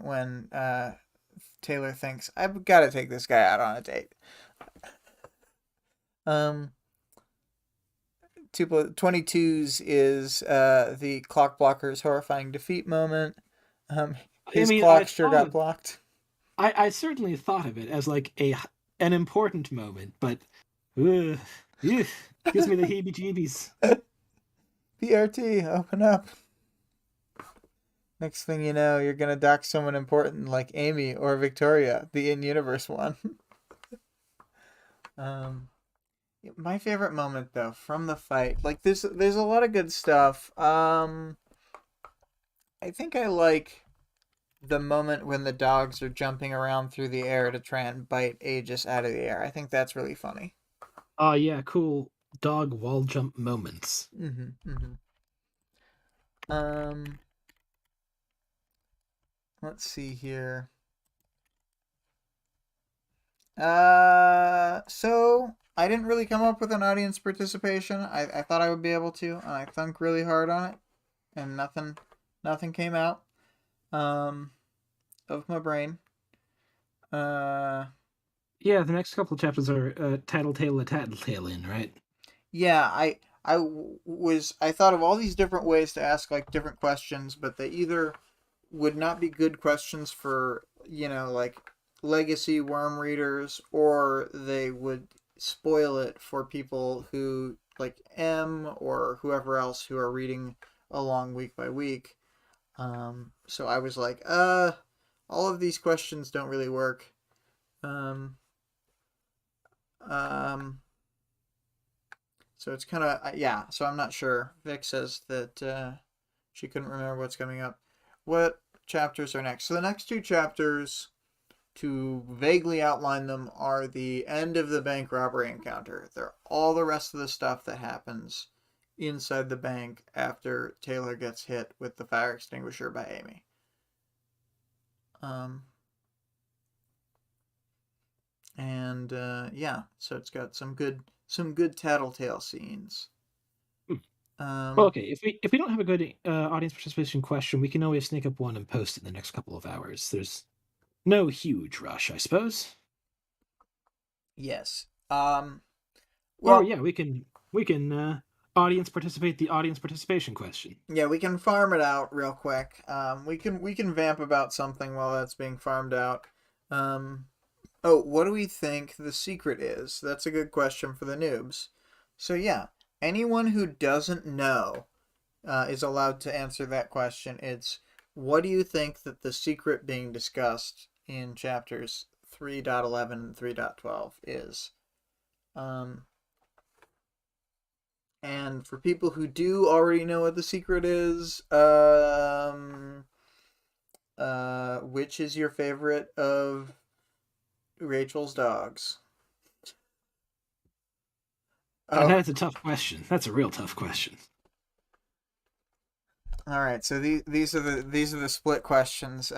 Taylor thinks I've got to take this guy out on a date. Um, 22's is the clock blocker's horrifying defeat moment. I His mean, clock sure got blocked. I certainly thought of it as like an important moment, but ugh, ugh, gives me the heebie-jeebies. PRT, open up. Next thing you know, you're gonna dock someone important like Amy or Victoria, the in-universe one. Um, my favorite moment though from the fight, like there's a lot of good stuff. I think I like the moment when the dogs are jumping around through the air to try and bite Aegis out of the air. I think that's really funny. Oh yeah, cool dog wall jump moments. Mm-hmm. Um, let's see here. So I didn't really come up with an audience participation. I thought I would be able to, and I thunk really hard on it, and nothing came out of my brain. Uh, Yeah, the next couple of chapters are Tattletale a Tattletale in, right? yeah, I thought of all these different ways to ask like different questions, but they either would not be good questions for, like legacy worm readers, or they would spoil it for people who like or whoever else who are reading along week by week. So I was like, all of these questions don't really work. Um, um, so it's kind of, yeah. So I'm not sure. Vic says that she couldn't remember what's coming up. What chapters are next? So the next two chapters, to vaguely outline them, are the end of the bank robbery encounter. They're all the rest of the stuff that happens inside the bank after Taylor gets hit with the fire extinguisher by Amy. Um, and yeah, so it's got some good tattletale scenes. Hmm. Well, Um, okay. If we don't have a good audience participation question, we can always sneak up one and post it in the next couple of hours. There's no huge rush, I suppose. yes. Or Well, yeah, we can audience participate the audience participation question. yeah, we can farm it out real quick. We can vamp about something while that's being farmed out. Um, oh, what do we think the secret is? That's a good question for the noobs. So yeah, anyone who doesn't know is allowed to answer that question. It's, what do you think that the secret being discussed in chapters 3.11 and 3.12 is? Um, and for people who do already know what the secret is, which is your favorite of Rachel's dogs? Oh, That's a tough question. That's a real tough question. all right. So these are the split questions.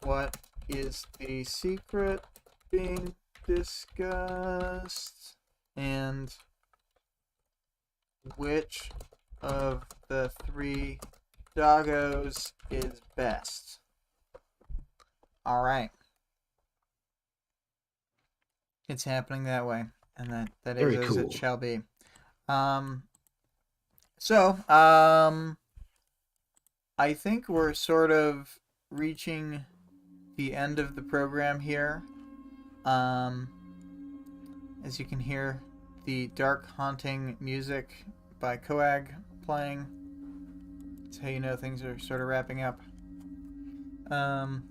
What is the secret being discussed? And which of the three doggos is best? All right. It's happening that way, and that is Very as it cool. shall be. Um, so I think we're sort of reaching the end of the program here. Um, as you can hear, the dark haunting music by CO.AG playing. That's how you know things are sort of wrapping up. Um,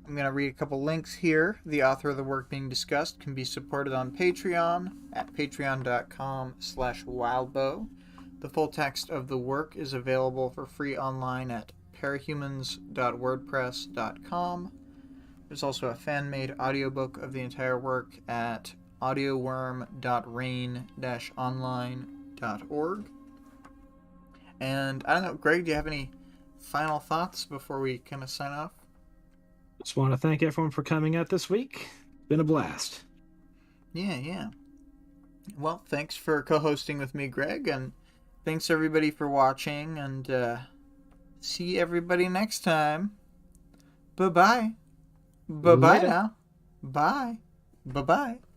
I'm going to read a couple links here. The author of the work being discussed can be supported on Patreon at patreon.com/wildbow. The full text of the work is available for free online at parahumans.wordpress.com. There's also a fan-made audiobook of the entire work at audioworm.rain-online.org. And I don't know, Greg, do you have any final thoughts before we kind of sign off? Just want to thank everyone for coming out this week. Been a blast. Yeah. Well, thanks for co-hosting with me, Greg, and thanks everybody for watching, and see everybody next time. Bye-bye. Bye-bye Later. now. Bye. Bye-bye.